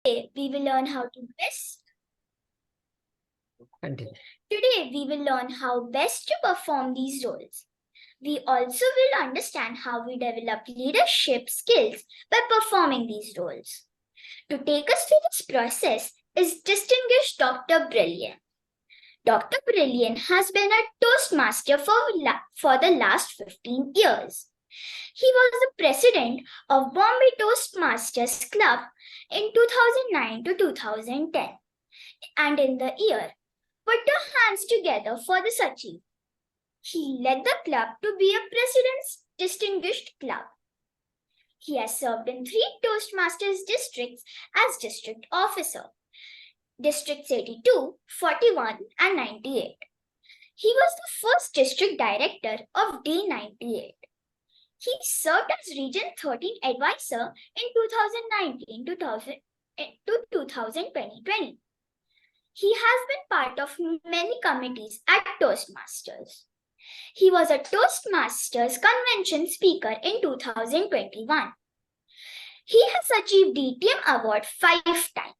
Today we will learn how to best. Continue. Today we will learn how best to perform these roles. We also will understand how we develop leadership skills by performing these roles. To take us through this process is distinguished Dr. Brillian. Dr. Brillian has been a Toastmaster for the last 15 years. He was the president of Bombay Toastmasters Club in 2009 to 2010, and in the year put your hands together for this achievement. He led the club to be a President's Distinguished Club. He has served in 3 Toastmasters districts as district officer, Districts 82, 41, and 98. He was the first district director of D98. He served as Region 13 advisor in 2019 to 2020. He has been part of many committees at Toastmasters. He was a Toastmasters Convention Speaker in 2021. He has achieved DTM award 5 times.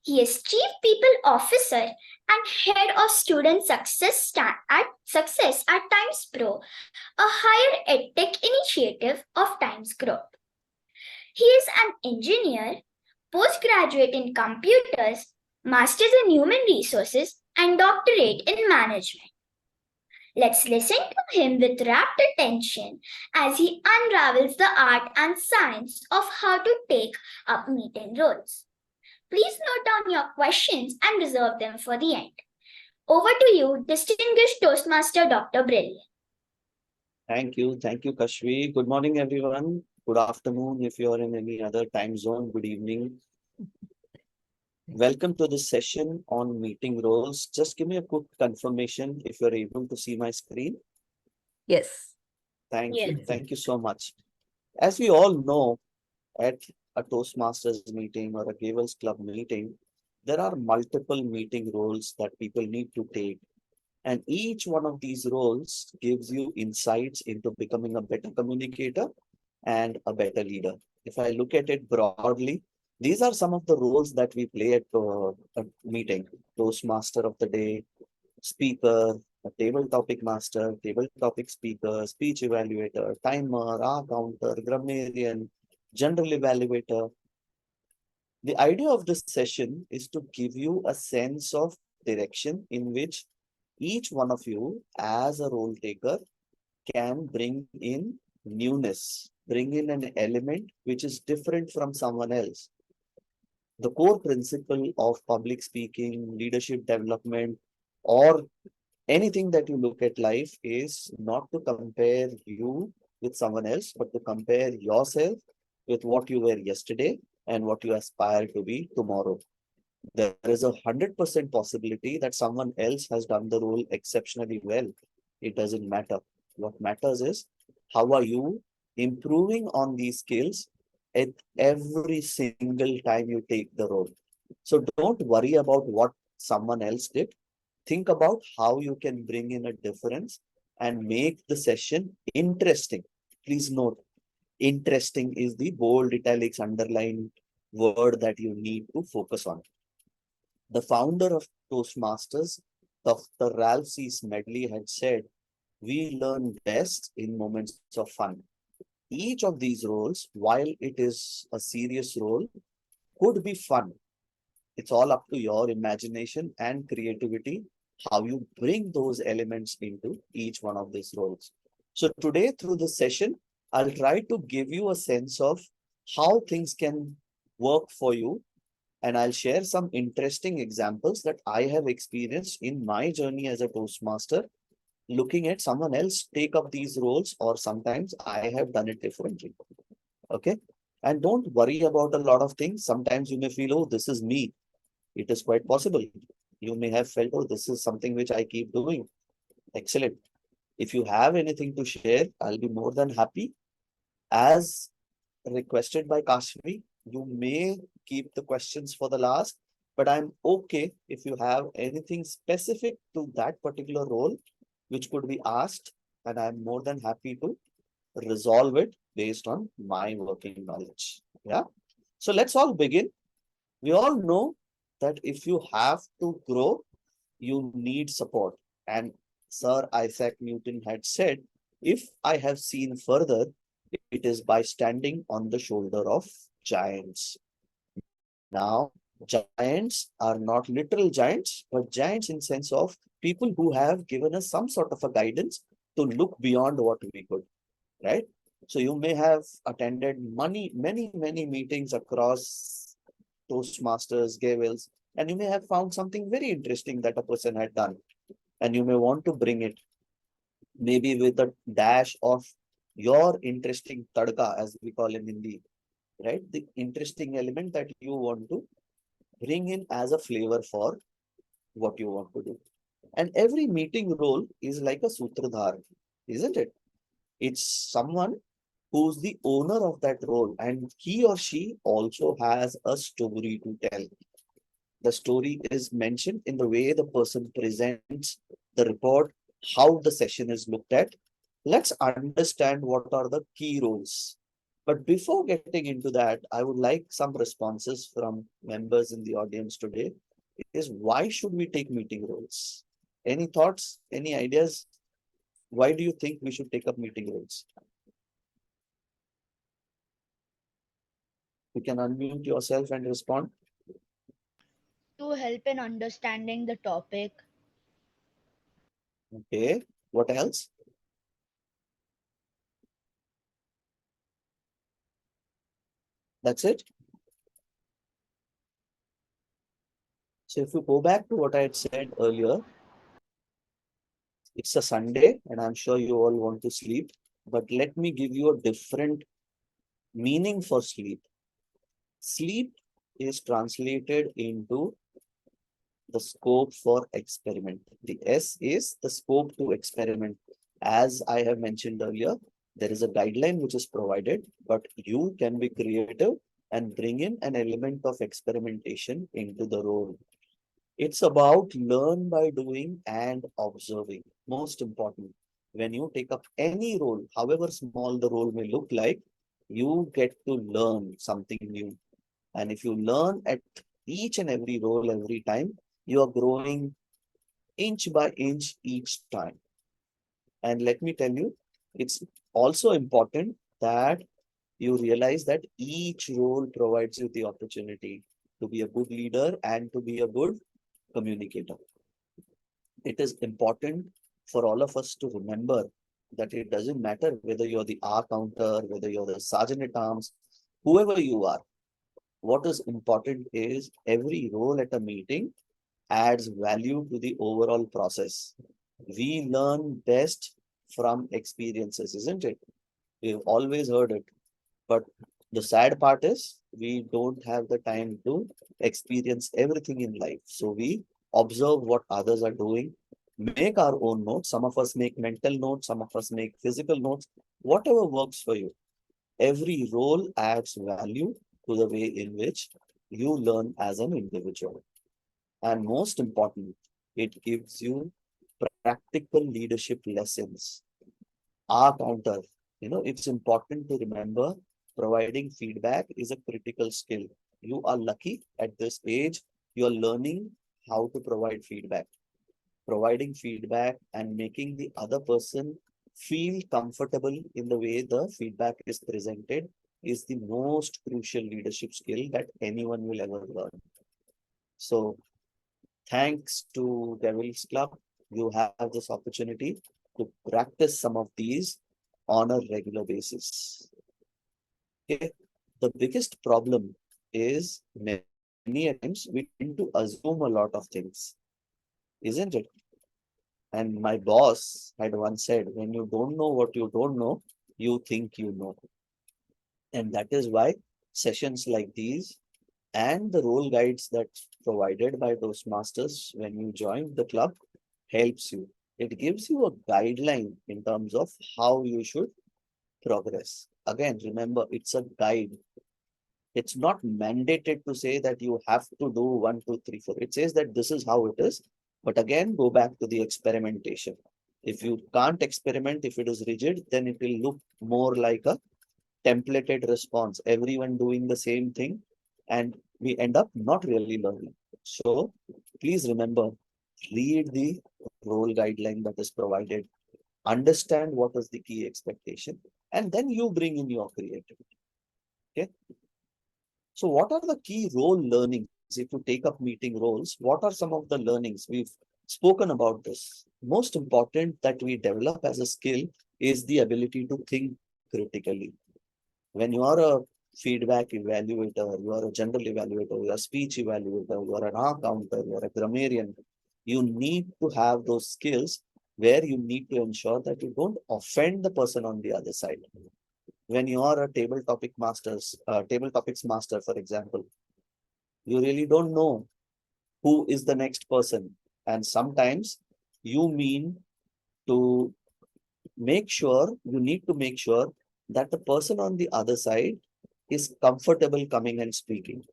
He is Chief People Officer and Head of Student Success at Times Pro, a higher edtech initiative of Times Group. He is an engineer, postgraduate in computers, master's in human resources, and doctorate in management. Let's listen to him with rapt attention as he unravels the art and science of how to take up meeting roles. Please note down your questions and reserve them for the end. Over to you, distinguished Toastmaster Dr. Brillian. Thank you, Kashvi. Good morning, everyone. Good afternoon if you are in any other time zone. Good evening. Welcome to this session on meeting roles. Just give me a quick confirmation if you're able to see my screen. Yes. Thank you. Thank you so much. As we all know, at a Toastmasters meeting or a Gavel's Club meeting, there are multiple meeting roles that people need to take. And each one of these roles gives you insights into becoming a better communicator and a better leader. If I look at it broadly, these are some of the roles that we play at a meeting. Toastmaster of the day, speaker, a table topic master, table topic speaker, speech evaluator, timer, counter, grammarian, general evaluator. The idea of this session is to give you a sense of direction in which each one of you as a role taker can bring in newness, bring in an element which is different from someone else. The core principle of public speaking, leadership development, or anything that you look at life is not to compare you with someone else, but to compare yourself with what you were yesterday and what you aspire to be tomorrow. There is 100% possibility that someone else has done the role exceptionally well. It doesn't matter. What matters is how are you improving on these skills at every single time you take the role. So don't worry about what someone else did. Think about how you can bring in a difference and make the session interesting. Please note, interesting is the bold italics underlined word that you need to focus on. The founder of Toastmasters, Dr. Ralph C. Smedley, had said, "We learn best in moments of fun." Each of these roles, while it is a serious role, could be fun. It's all up to your imagination and creativity, how you bring those elements into each one of these roles. So today, through this session, I'll try to give you a sense of how things can work for you. And I'll share some interesting examples that I have experienced in my journey as a Toastmaster, looking at someone else take up these roles, or sometimes I have done it differently. Okay. And don't worry about a lot of things. Sometimes you may feel, oh, this is me. It is quite possible. You may have felt, oh, this is something which I keep doing. Excellent. If you have anything to share, I'll be more than happy. As requested by Kashvi, you may keep the questions for the last, but I'm okay if you have anything specific to that particular role which could be asked, and I'm more than happy to resolve it based on my working knowledge. Yeah. So let's all begin. We all know that if you have to grow, you need support. And Sir Isaac Newton had said, if I have seen further, it is by standing on the shoulder of giants. Now, giants are not literal giants, but giants in sense of people who have given us some sort of a guidance to look beyond what we could, right? So you may have attended many meetings across Toastmasters, Gavels, and you may have found something very interesting that a person had done, and you may want to bring it, maybe with a dash of your interesting tadka, as we call in Hindi, right? The interesting element that you want to bring in as a flavor for what you want to do. And every meeting role is like a sutradhar, isn't it? It's someone who's the owner of that role, and he or she also has a story to tell. The story is mentioned in the way the person presents the report, how the session is looked at. Let's understand what are the key roles. But before getting into that, I would like some responses from members in the audience today. Is why should we take meeting roles? Any thoughts? Any ideas? Why do you think we should take up meeting roles? You can unmute yourself and respond. To help in understanding the topic, Okay. What else? That's it. So if you go back to what I had said earlier, it's a Sunday and I'm sure you all want to sleep, but let me give you a different meaning for sleep. Sleep is translated into the scope for experiment. The S is the scope to experiment. As I have mentioned earlier, there is a guideline which is provided, but you can be creative and bring in an element of experimentation into the role. It's about learn by doing and observing. Most important, when you take up any role, however small the role may look like, you get to learn something new. And if you learn at each and every role every time, you are growing inch by inch each time. And let me tell you, it's also important that you realize that each role provides you the opportunity to be a good leader and to be a good communicator. It is important for all of us to remember that it doesn't matter whether you're the R counter, whether you're the sergeant at arms, whoever you are. What is important is every role at a meeting adds value to the overall process. We learn best from experiences, isn't it? We've always heard it. But the sad part is we don't have the time to experience everything in life. So we observe what others are doing, make our own notes. Some of us make mental notes, some of us make physical notes, whatever works for you. Every role adds value to the way in which you learn as an individual. And most important, it gives you practical leadership lessons. R counter, it's important to remember providing feedback is a critical skill. You are lucky at this age, you're learning how to provide feedback. Providing feedback and making the other person feel comfortable in the way the feedback is presented is the most crucial leadership skill that anyone will ever learn. So thanks to Gavel's Club, you have this opportunity to practice some of these on a regular basis. Okay. The biggest problem is many times we tend to assume a lot of things, isn't it? And my boss had once said, when you don't know what you don't know, you think you know. And that is why sessions like these and the role guides that's provided by Toastmasters when you join the club helps you. It gives you a guideline in terms of how you should progress. Again, remember, it's a guide. It's not mandated to say that you have to do 1, 2, 3, 4. It says that this is how it is. But again, go back to the experimentation. If you can't experiment, if it is rigid, then it will look more like a templated response. Everyone doing the same thing. And we end up not really learning. So please remember, read the role guideline that is provided, understand what is the key expectation, and then you bring in your creativity. Okay. So what are the key role learnings? If you take up meeting roles, what are some of the learnings? We've spoken about this. Most important that we develop as a skill is the ability to think critically. When you are a feedback evaluator, you are a general evaluator, you are a speech evaluator, you are an R counter, you are a grammarian, you need to have those skills where you need to ensure that you don't offend the person on the other side. When you are a table topics master, for example, you really don't know who is the next person. And sometimes you mean to you need to make sure that the person on the other side is comfortable coming and speaking.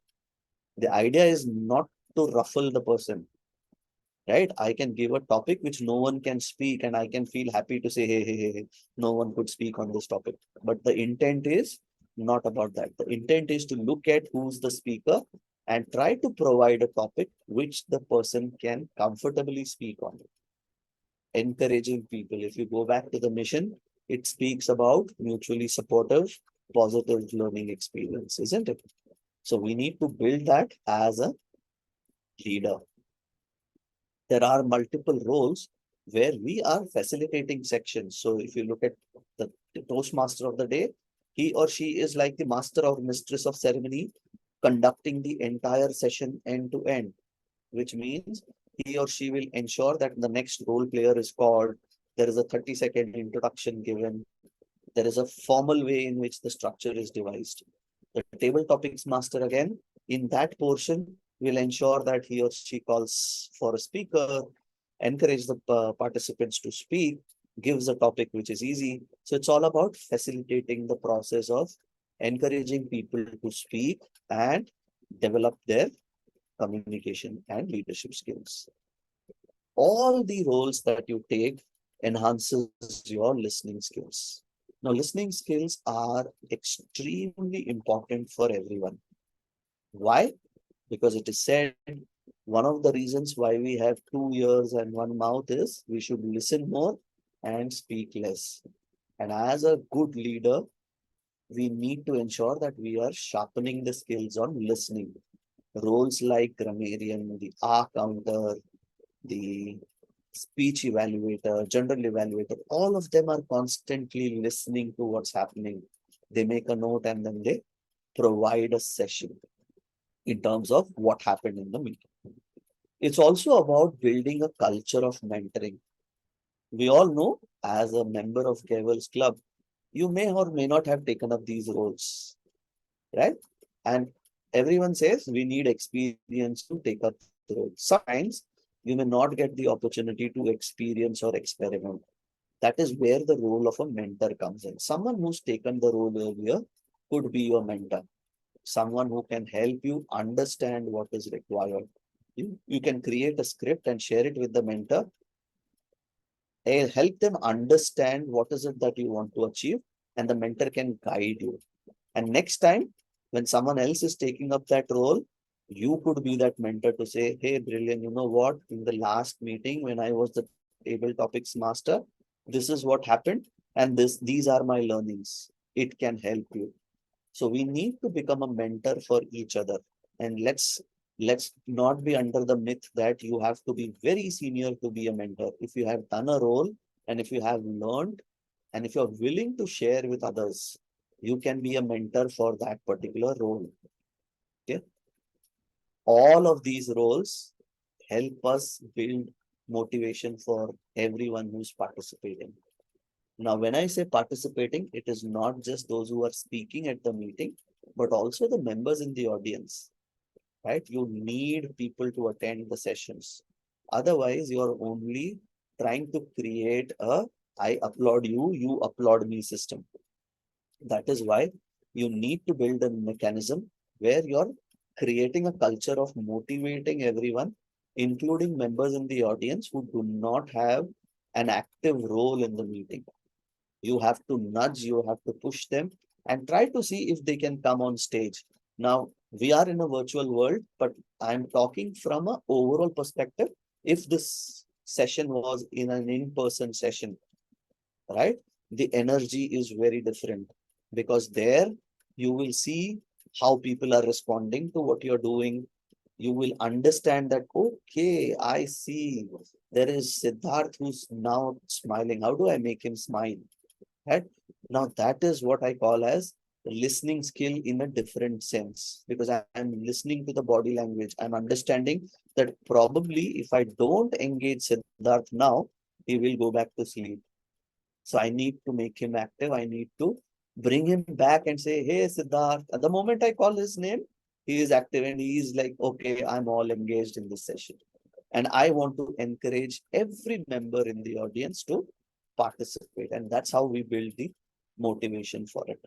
The idea is not to ruffle the person, right? I can give a topic which no one can speak, and I can feel happy to say, hey, no one could speak on this topic. But the intent is not about that. The intent is to look at who's the speaker and try to provide a topic which the person can comfortably speak on. Encouraging people. If you go back to the mission, it speaks about mutually supportive, positive learning experience, isn't it? So we need to build that as a leader. There are multiple roles where we are facilitating sections. So if you look at the Toastmaster of the day, he or she is like the master or mistress of ceremony, conducting the entire session end to end, which means he or she will ensure that the next role player is called. There is a 30-second introduction given. There is a formal way in which the structure is devised. The table topics master again, in that portion, will ensure that he or she calls for a speaker, encourage the participants to speak, gives a topic which is easy. So it's all about facilitating the process of encouraging people to speak and develop their communication and leadership skills. All the roles that you take enhances your listening skills. Now, listening skills are extremely important for everyone. Why? Because it is said one of the reasons why we have 2 ears and one mouth is we should listen more and speak less. And as a good leader, we need to ensure that we are sharpening the skills on listening. Roles like grammarian, the R counter, the speech evaluator, general evaluator, all of them are constantly listening to what's happening. They make a note and then they provide a session in terms of what happened in the meeting. It's also about building a culture of mentoring. We all know, as a member of Gavel's club, you may or may not have taken up these roles, right? And everyone says we need experience to take up the role. Sometimes you may not get the opportunity to experience or experiment. That is where the role of a mentor comes in. Someone who's taken the role earlier could be your mentor. Someone who can help you understand what is required. You can create a script and share it with the mentor. Help them understand what is it that you want to achieve, and the mentor can guide you. And next time, when someone else is taking up that role, you could be that mentor to say, hey, Brillian, you know what? In the last meeting, when I was the table topics master, this is what happened. And these are my learnings. It can help you. So we need to become a mentor for each other. And let's not be under the myth that you have to be very senior to be a mentor. If you have done a role and if you have learned and if you're willing to share with others, you can be a mentor for that particular role. Okay. All of these roles help us build motivation for everyone who's participating. Now, when I say participating, it is not just those who are speaking at the meeting, but also the members in the audience, right? You need people to attend the sessions. Otherwise, you're only trying to create a I applaud you, you applaud me system. That is why you need to build a mechanism where you're creating a culture of motivating everyone, including members in the audience who do not have an active role in the meeting. You have to nudge, you have to push them and try to see if they can come on stage. Now, We are in a virtual world, but I'm talking from an overall perspective. If this session was in an in-person session, right, the energy is very different, because there you will see how people are responding to what you're doing. You will understand that, okay, I see there is Siddharth who's now smiling. How do I make him smile? Right? Now that is what I call as listening skill in a different sense, because I'm listening to the body language. I'm understanding that probably if I don't engage Siddharth now, he will go back to sleep. So I need to make him active. I need to bring him back and say, hey, Siddharth. At the moment I call his name, he is active and he is like, okay, I'm all engaged in this session. And I want to encourage every member in the audience to participate. And that's how we build the motivation for it.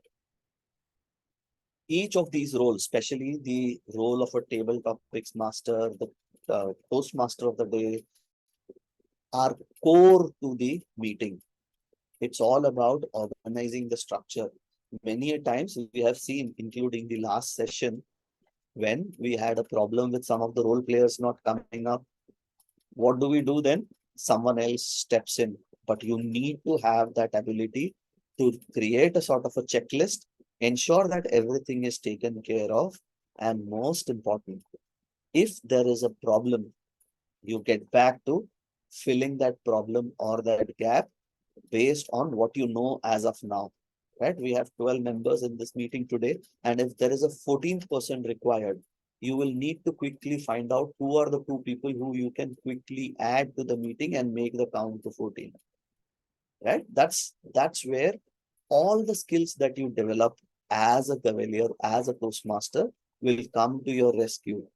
Each of these roles, especially the role of a table topics master, the Toastmaster of the day, are core to the meeting. It's all about organizing the structure. Many a times we have seen, including the last session, when we had a problem with some of the role players not coming up. What do we do then? Someone else steps in. But you need to have that ability to create a sort of a checklist, ensure that everything is taken care of. And most important, if there is a problem, you get back to filling that problem or that gap based on what you know as of now. Right? We have 12 members in this meeting today. And if there is a 14th person required, you will need to quickly find out who are the two people who you can quickly add to the meeting and make the count to 14. Right? That's where all the skills that you develop as a cavalier, as a Toastmaster, will come to your rescue.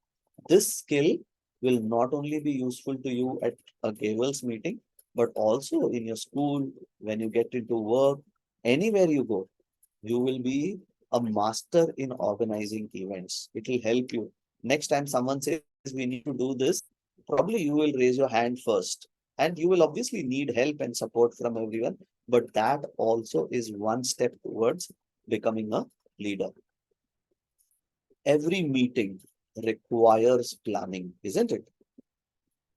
This skill will not only be useful to you at a Gavel's meeting, but also in your school, when you get into work, anywhere you go, you will be a master in organizing events. It will help you. Next time someone says we need to do this, probably you will raise your hand first. And you will obviously need help and support from everyone, but that also is one step towards becoming a leader. Every meeting requires planning, isn't it?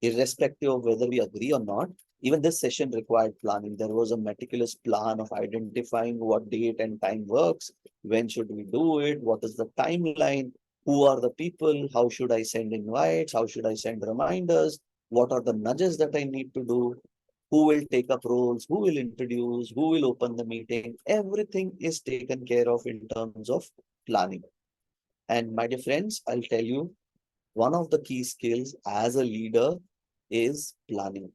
Irrespective of whether we agree or not, even this session required planning. There was a meticulous plan of identifying what date and time works, when should we do it, what is the timeline, who are the people, how should I send invites, how should I send reminders, what are the nudges that I need to do, who will take up roles, who will introduce, who will open the meeting. Everything is taken care of in terms of planning. And my dear friends, I'll tell you, one of the key skills as a leader is planning.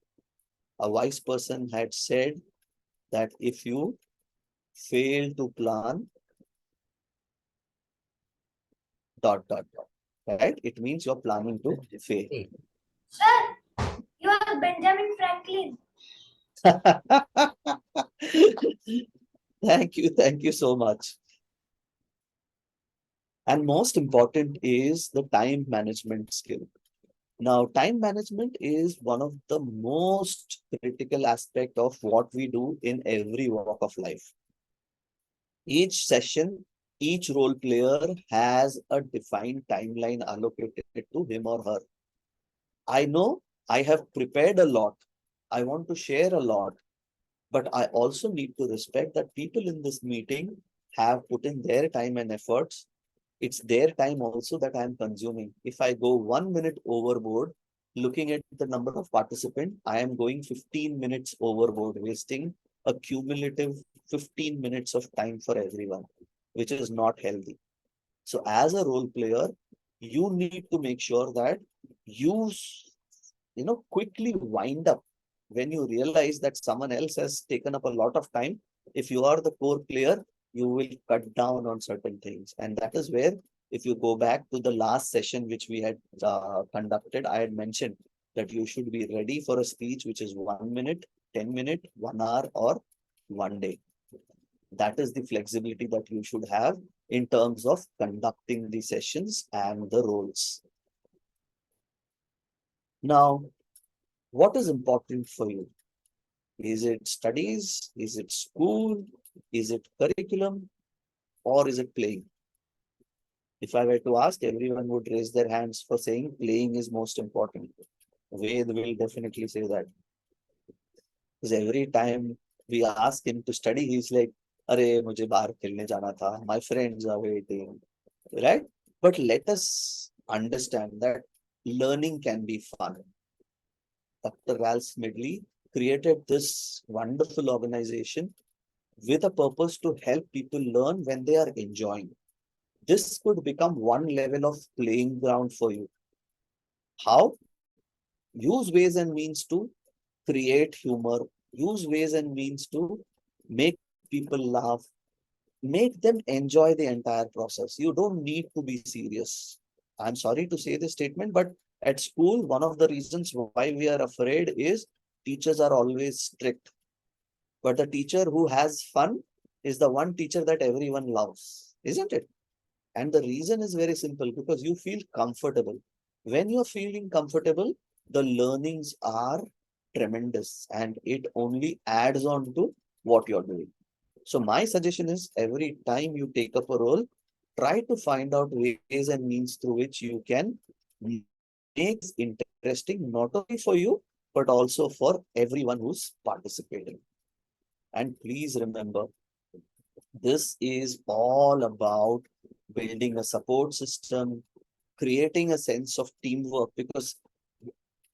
A wise person had said that if you fail to plan, ... right? It means you're planning to fail. Sir, you are Benjamin Franklin. Thank you so much. And most important is the time management skill. Now, time management is one of the most critical aspect of what we do in every walk of life. Each session, each role player has a defined timeline allocated to him or her. I know I have prepared a lot. I want to share a lot, but I also need to respect that people in this meeting have put in their time and efforts. It's their time also that I'm consuming. If I go 1 minute overboard, looking at the number of participants, I am going 15 minutes overboard, wasting a cumulative 15 minutes of time for everyone, which is not healthy. So as a role player, you need to make sure that you, quickly wind up when you realize that someone else has taken up a lot of time. If you are the core player, you will cut down on certain things. And that is where, if you go back to the last session which we had conducted, I had mentioned that you should be ready for a speech which is 1 minute, 10 minutes, 1 hour, or one day. That is the flexibility that you should have in terms of conducting the sessions and the roles. Now, what is important for you? Is it studies? Is it school? Is it curriculum? Or is it playing? If I were to ask, everyone would raise their hands for saying playing is most important. Ved will definitely say that. Because every time we ask him to study, he's like, "Arey, mujhe bahar khelne jana tha. My friends are waiting." Right? But let us understand that learning can be fun. Dr. Ralph Smedley created this wonderful organization with a purpose to help people learn when they are enjoying. This could become one level of playing ground for you. How? Use ways and means to create humor, use ways and means to make people laugh, make them enjoy the entire process. You don't need to be serious. I'm sorry to say this statement, but at school, one of the reasons why we are afraid is teachers are always strict. But the teacher who has fun is the one teacher that everyone loves, isn't it? And the reason is very simple, because you feel comfortable. When you're feeling comfortable, the learnings are tremendous and it only adds on to what you're doing. So my suggestion is, every time you take up a role, try to find out ways and means through which you can make this interesting, not only for you, but also for everyone who's participating. And please remember, this is all about building a support system, creating a sense of teamwork, because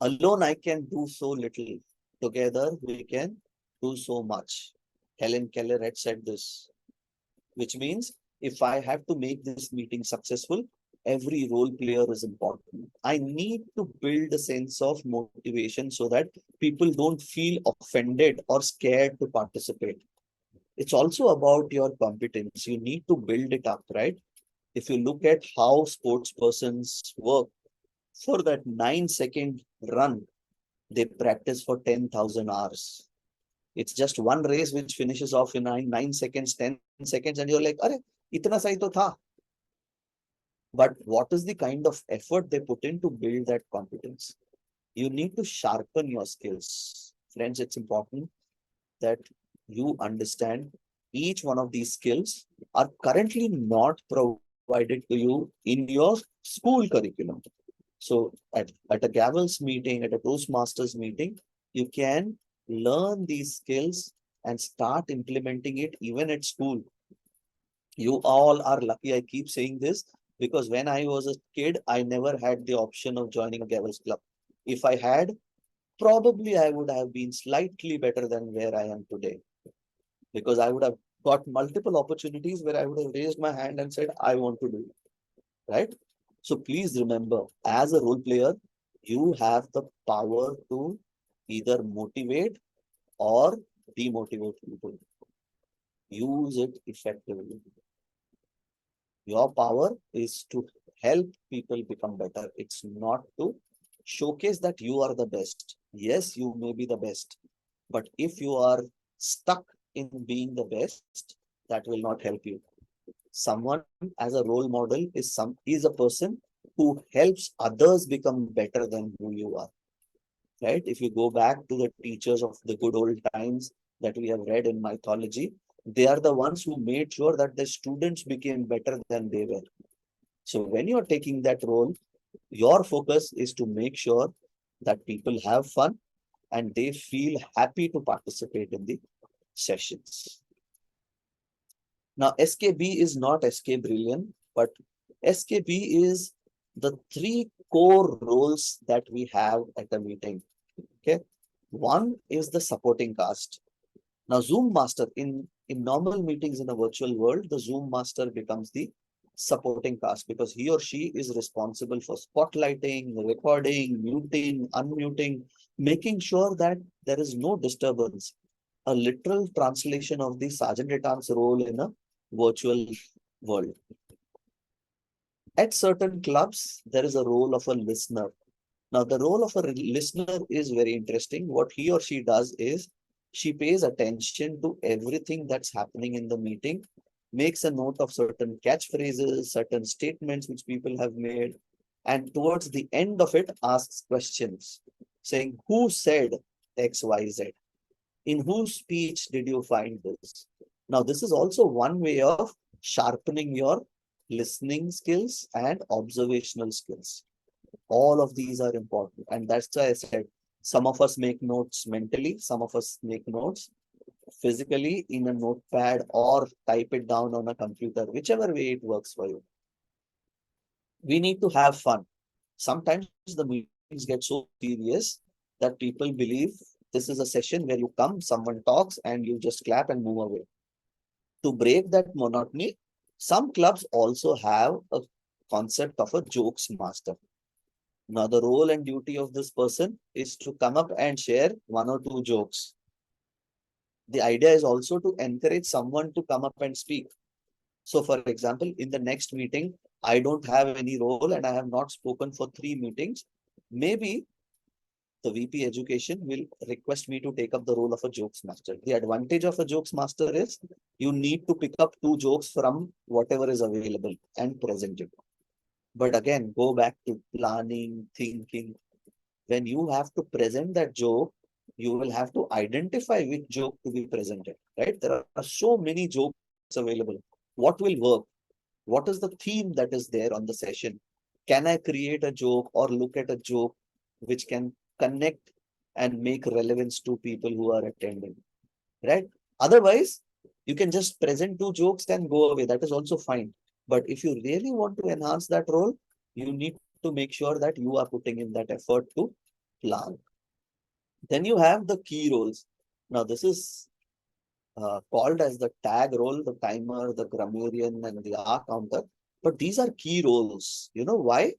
alone I can do so little. Together we can do so much. Helen Keller had said this, which means if I have to make this meeting successful, every role player is important. I need to build a sense of motivation so that people don't feel offended or scared to participate. It's also about your competence. You need to build it up, right? If you look at how sports persons work, for that 9-second run, they practice for 10,000 hours. It's just one race which finishes off in 9 seconds, 10 seconds, and you're like, "Arey, itna sahi to tha." But what is the kind of effort they put in to build that competence? You need to sharpen your skills. Friends, it's important that you understand each one of these skills are currently not provided to you in your school curriculum. So at a Gavel's meeting, at a Toastmasters meeting, you can learn these skills and start implementing it even at school. You all are lucky. I keep saying this because when I was a kid, I never had the option of joining a Gavel's club. If I had, probably I would have been slightly better than where I am today, because I would have got multiple opportunities where I would have raised my hand and said, "I want to do it," right? So please remember, as a role player, you have the power to either motivate or demotivate people. Use it effectively. Your power is to help people become better. It's not to showcase that you are the best. Yes, you may be the best, but if you are stuck in being the best, that will not help you. Someone as a role model is a person who helps others become better than who you are. Right? If you go back to the teachers of the good old times that we have read in mythology, they are the ones who made sure that the students became better than they were. So when you're taking that role, your focus is to make sure that people have fun and they feel happy to participate in the sessions. Now, SKB is not SK Brillian, but SKB is the 3 core roles that we have at a meeting. Okay. One is the supporting cast. Now, Zoom Master, in normal meetings in a virtual world, the Zoom Master becomes the supporting cast because he or she is responsible for spotlighting, recording, muting, unmuting, making sure that there is no disturbance. A literal translation of the Sergeant at Arms role in a virtual world. At certain clubs, there is a role of a listener. Now, the role of a listener is very interesting. What he or she does is she pays attention to everything that's happening in the meeting, makes a note of certain catchphrases, certain statements which people have made, and towards the end of it asks questions saying, "Who said XYZ? In whose speech did you find this?" Now, this is also one way of sharpening your listening skills, and observational skills. All of these are important. And that's why I said some of us make notes mentally, some of us make notes physically in a notepad or type it down on a computer, whichever way it works for you. We need to have fun. Sometimes the meetings get so serious that people believe this is a session where you come, someone talks, and you just clap and move away. To break that monotony, some clubs also have a concept of a jokes master. Now, the role and duty of this person is to come up and share one or two jokes. The idea is also to encourage someone to come up and speak. So, for example, in the next meeting, I don't have any role and I have not spoken for 3 meetings. Maybe the VP Education will request me to take up the role of a jokes master. The advantage of a jokes master is you need to pick up 2 jokes from whatever is available and present it. But again, go back to planning, thinking. When you have to present that joke, you will have to identify which joke to be presented, right? There are so many jokes available. What will work? What is the theme that is there on the session? Can I create a joke or look at a joke which can connect and make relevance to people who are attending, right? Otherwise, you can just present 2 jokes and go away. That is also fine. But if you really want to enhance that role, you need to make sure that you are putting in that effort to plan. Then you have the key roles. Now, this is called as the tag role, the timer, the grammarian, and the R counter. But these are key roles. You know why?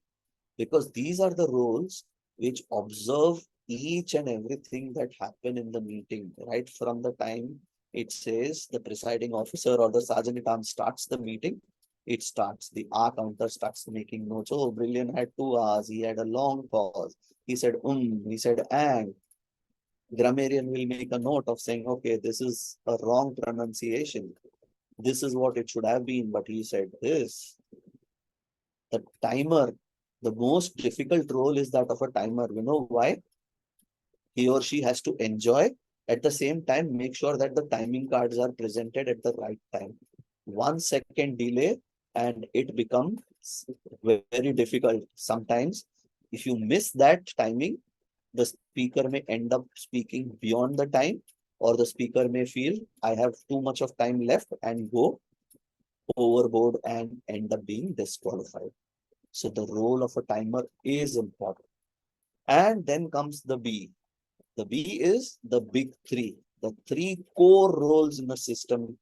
Because these are the roles which observe each and everything that happen in the meeting, right from the time it says the presiding officer or the sergeant at arms starts the meeting. It starts, the R counter starts making notes. Oh, Brillian had 2 hours. He had a long pause. He said, he said, and grammarian will make a note of saying, okay, this is a wrong pronunciation. This is what it should have been, but he said this. The timer, the most difficult role is that of a timer. You know why? He or she has to enjoy, at the same time make sure that the timing cards are presented at the right time. 1 second delay and it becomes very difficult. Sometimes if you miss that timing, the speaker may end up speaking beyond the time, or the speaker may feel I have too much of time left and go overboard and end up being disqualified. So the role of a timer is important. And then comes the B. The B is the big three, the 3 core roles in the system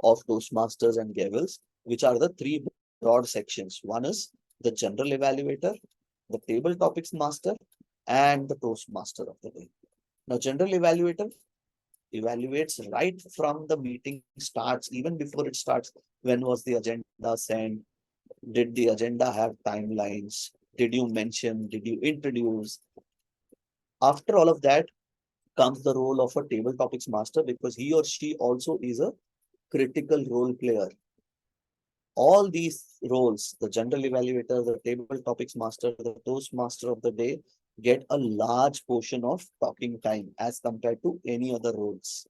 of Toastmasters and Gavels, which are the 3 broad sections. One is the general evaluator, the table topics master, and the Toastmaster of the day. Now, general evaluator evaluates right from the meeting starts, even before it starts. When was the agenda sent? Did the agenda have timelines? Did you mention? Did you introduce? After all of that comes the role of a table topics master, because he or she also is a critical role player. All these roles, the general evaluator, the table topics master, the Toastmaster of the day, get a large portion of talking time as compared to any other roles.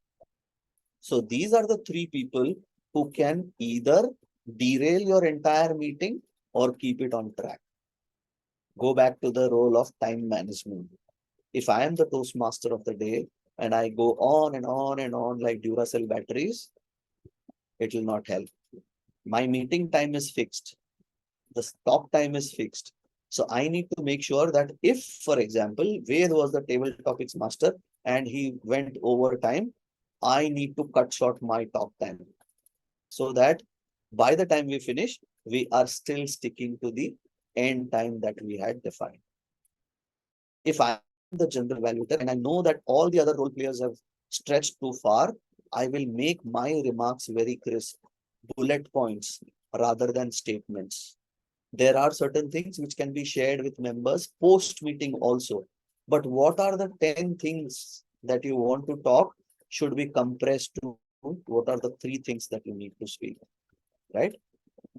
So these are the 3 people who can either derail your entire meeting or keep it on track. Go back to the role of time management. If I am the Toastmaster of the day and I go on and on and on like Duracell batteries, it will not help. My meeting time is fixed. The stop time is fixed. So I need to make sure that if, for example, Ved was the table topics master and he went over time, I need to cut short my talk time so that by the time we finish, we are still sticking to the end time that we had defined. If I am the general evaluator and I know that all the other role players have stretched too far, I will make my remarks very crisp, bullet points rather than statements. There are certain things which can be shared with members post meeting also. But what are the 10 things that you want to talk should be compressed to what are the 3 things that you need to speak, right?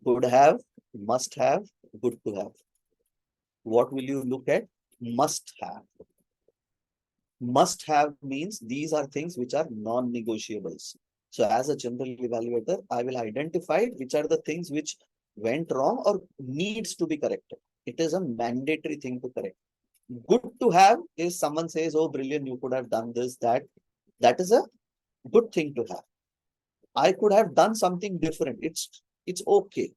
Could have, must have, good to have. What will you look at? Must have. Must have means these are things which are non-negotiables. So as a general evaluator, I will identify which are the things which went wrong or needs to be corrected. It is a mandatory thing to correct. Good to have is someone says, oh, brilliant, you could have done this, that. That is a good thing to have. I could have done something different. It's okay,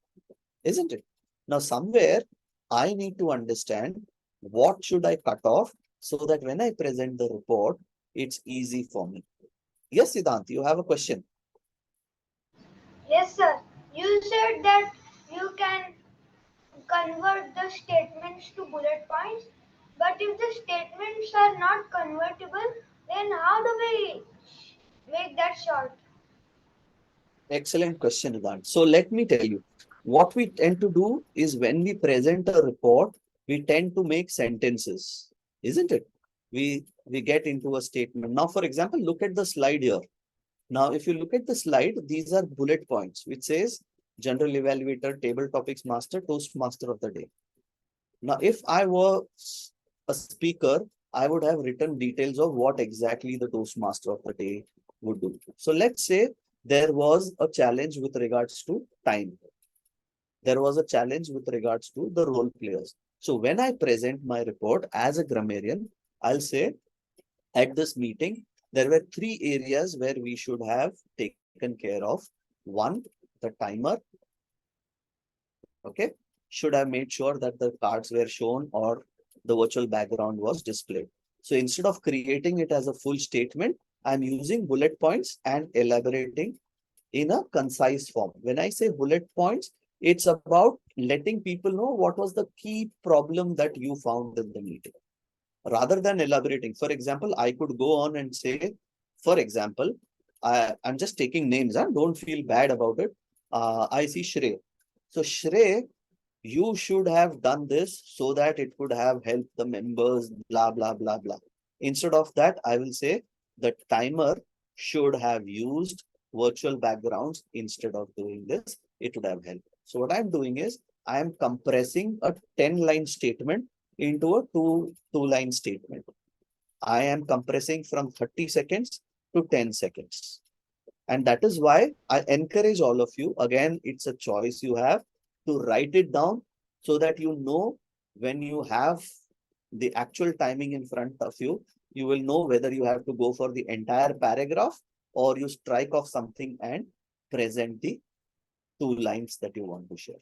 isn't it? Now, somewhere I need to understand what should I cut off so that when I present the report, it's easy for me. Yes, Siddhant, you have a question. Yes, sir. You said that you can convert the statements to bullet points, but if the statements are not convertible, then how do we make that short? Excellent question, Siddhant. So let me tell you, what we tend to do is when we present a report, we tend to make sentences, isn't it? We get into a statement. Now, for example, look at the slide here. Now, if you look at the slide, these are bullet points, which says General Evaluator, Table Topics Master, Toastmaster of the Day. Now, if I were a speaker, I would have written details of what exactly the Toastmaster of the Day would do. So let's say there was a challenge with regards to time. There was a challenge with regards to the role players. So when I present my report as a grammarian, I'll say at this meeting, there were 3 areas where we should have taken care of. One, the timer. Okay. Should have made sure that the cards were shown or the virtual background was displayed. So instead of creating it as a full statement, I'm using bullet points and elaborating in a concise form. When I say bullet points, it's about letting people know what was the key problem that you found in the meeting. Rather than elaborating. For example, I could go on and say, for example, I'm just taking names, don't feel bad about it. I see Shrey. So Shrey, you should have done this so that it could have helped the members, blah, blah, blah, blah. Instead of that, I will say the timer should have used virtual backgrounds instead of doing this. It would have helped. So what I'm doing is I am compressing a 10-line statement into a two-line statement. I am compressing from 30 seconds to 10 seconds. And that is why I encourage all of you, again, it's a choice you have to write it down so that you know when you have the actual timing in front of you, you will know whether you have to go for the entire paragraph or you strike off something and present the 2 lines that you want to share.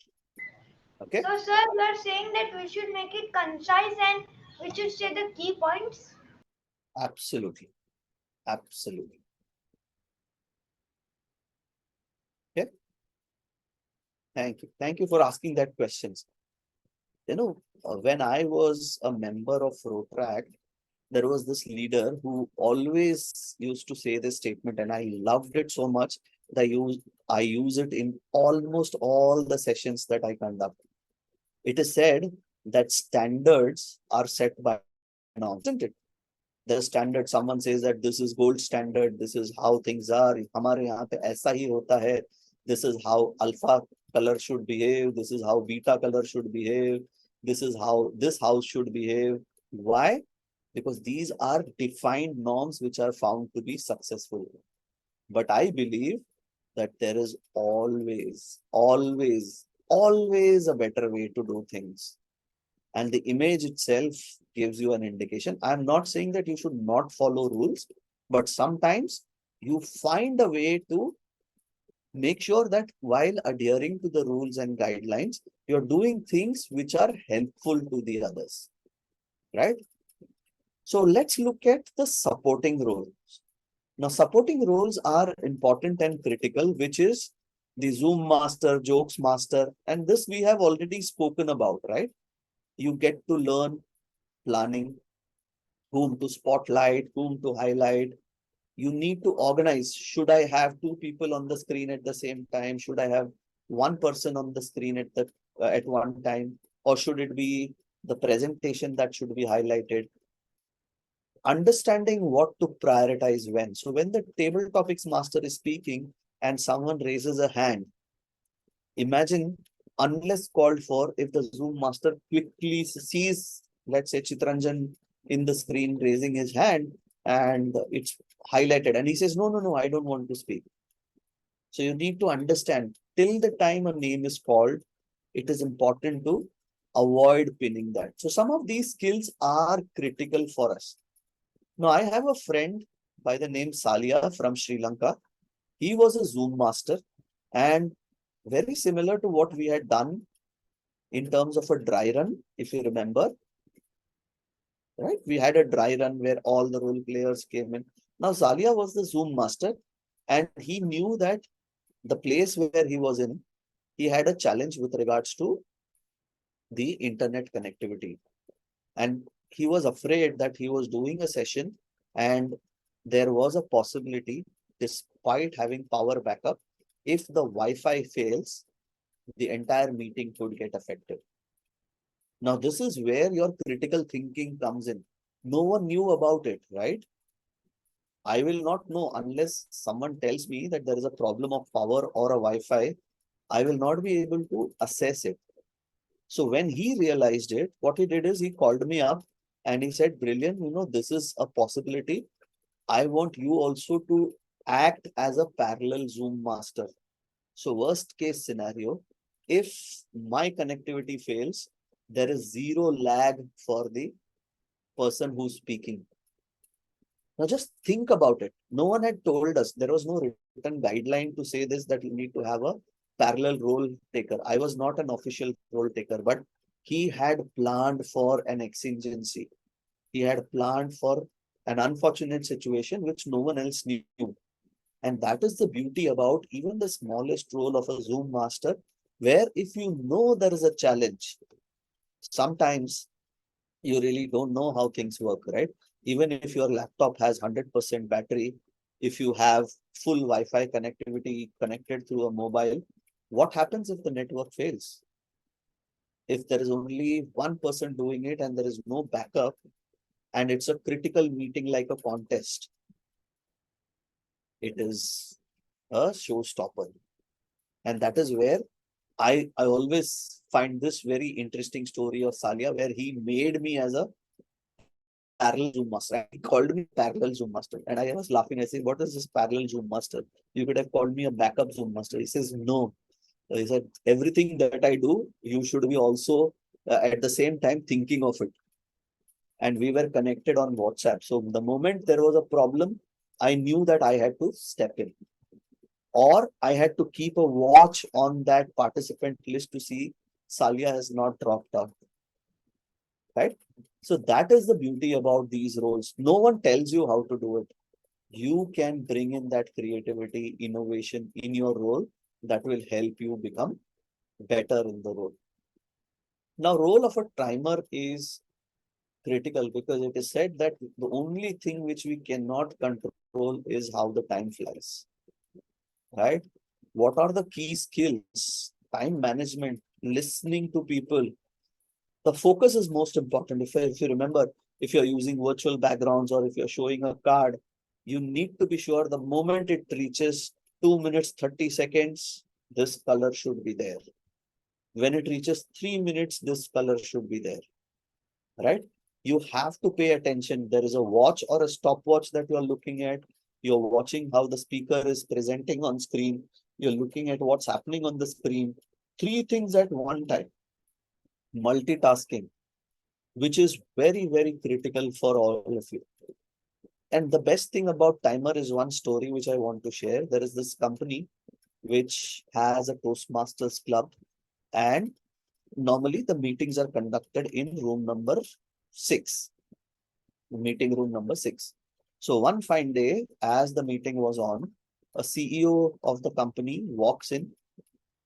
Okay. So, sir, you are saying that we should make it concise and we should say the key points? Absolutely. Absolutely. Okay. Thank you. Thank you for asking that questions. You know, when I was a member of Rotaract, there was this leader who always used to say this statement, and I loved it so much that I use it in almost all the sessions that I conduct. It is said that standards are set by norms, isn't it? The standard, someone says that this is gold standard, this is how things are. हमारे यहाँ पे ऐसा ही होता है. This is how alpha color should behave. This is how beta color should behave. This is how this house should behave. Why? Because these are defined norms which are found to be successful. But I believe that there is always a better way to do things. And the image itself gives you an indication. I'm not saying that you should not follow rules, but sometimes you find a way to make sure that while adhering to the rules and guidelines, you're doing things which are helpful to the others, right? So let's look at the supporting roles. Now, supporting roles are important and critical, which is the Zoom master, jokes master, and this we have already spoken about, right? You get to learn planning, whom to spotlight, whom to highlight. You need to organize. Should I have 2 people on the screen at the same time? Should I have 1 person on the screen at one time? Or should it be the presentation that should be highlighted? Understanding what to prioritize when. So when the table topics master is speaking and someone raises a hand, imagine, unless called for, if the Zoom master quickly sees, let's say, Chitranjan in the screen raising his hand and it's highlighted and he says, no, I don't want to speak. So you need to understand till the time a name is called, it is important to avoid pinning that. So some of these skills are critical for us. Now, I have a friend by the name Salia from Sri Lanka. He was a Zoom master, and very similar to what we had done in terms of a dry run, if you remember, right? We had a dry run where all the role players came in. Now, Salia was the Zoom master, and he knew that the place where he was in, he had a challenge with regards to the internet connectivity. And he was afraid that he was doing a session and there was a possibility, despite having power backup, if the Wi-Fi fails, the entire meeting could get affected. Now, this is where your critical thinking comes in. No one knew about it, right? I will not know unless someone tells me that there is a problem of power or a Wi-Fi. I will not be able to assess it. So when he realized it, what he did is he called me up and he said, Brilliant, this is a possibility. I want you also to act as a parallel Zoom master. So worst case scenario, if my connectivity fails, there is zero lag for the person who's speaking. Now just think about it. No one had told us. There was no written guideline to say this, that you need to have a parallel role taker. I was not an official role taker, but he had planned for an exigency. He had planned for an unfortunate situation which no one else knew. And that is the beauty about even the smallest role of a Zoom master, where if you know there is a challenge, sometimes you really don't know how things work, right? Even if your laptop has 100% battery, if you have full Wi-Fi connectivity connected through a mobile, what happens if the network fails? If there is only one person doing it and there is no backup, and it's a critical meeting like a contest, it is a showstopper. And that is where I always find this very interesting story of Salia, where he made me as a parallel Zoom master. He called me parallel Zoom master. And I was laughing. I said, what is this parallel Zoom master? You could have called me a backup Zoom master. He says, no. He said, everything that I do, you should be also at the same time thinking of it. And we were connected on WhatsApp. So the moment there was a problem, I knew that I had to step in. Or I had to keep a watch on that participant list to see Salia has not dropped out. Right? So that is the beauty about these roles. No one tells you how to do it. You can bring in that creativity, innovation in your role that will help you become better in the role. Now, role of a timer is critical because it is said that the only thing which we cannot control is how the time flies. Right? What are the key skills? Time management, listening to people. The focus is most important. If you remember, if you're using virtual backgrounds or if you're showing a card, you need to be sure the moment it reaches 2 minutes, 30 seconds, this color should be there. When it reaches 3 minutes, this color should be there. Right? You have to pay attention. There is a watch or a stopwatch that you're looking at. You're watching how the speaker is presenting on screen. You're looking at what's happening on the screen. 3 things at one time. Multitasking, which is very, very critical for all of you. And the best thing about timer is one story which I want to share. There is this company which has a Toastmasters club, and normally the meetings are conducted in room number 6, meeting room number 6. So one fine day, as the meeting was on, a CEO of the company walks in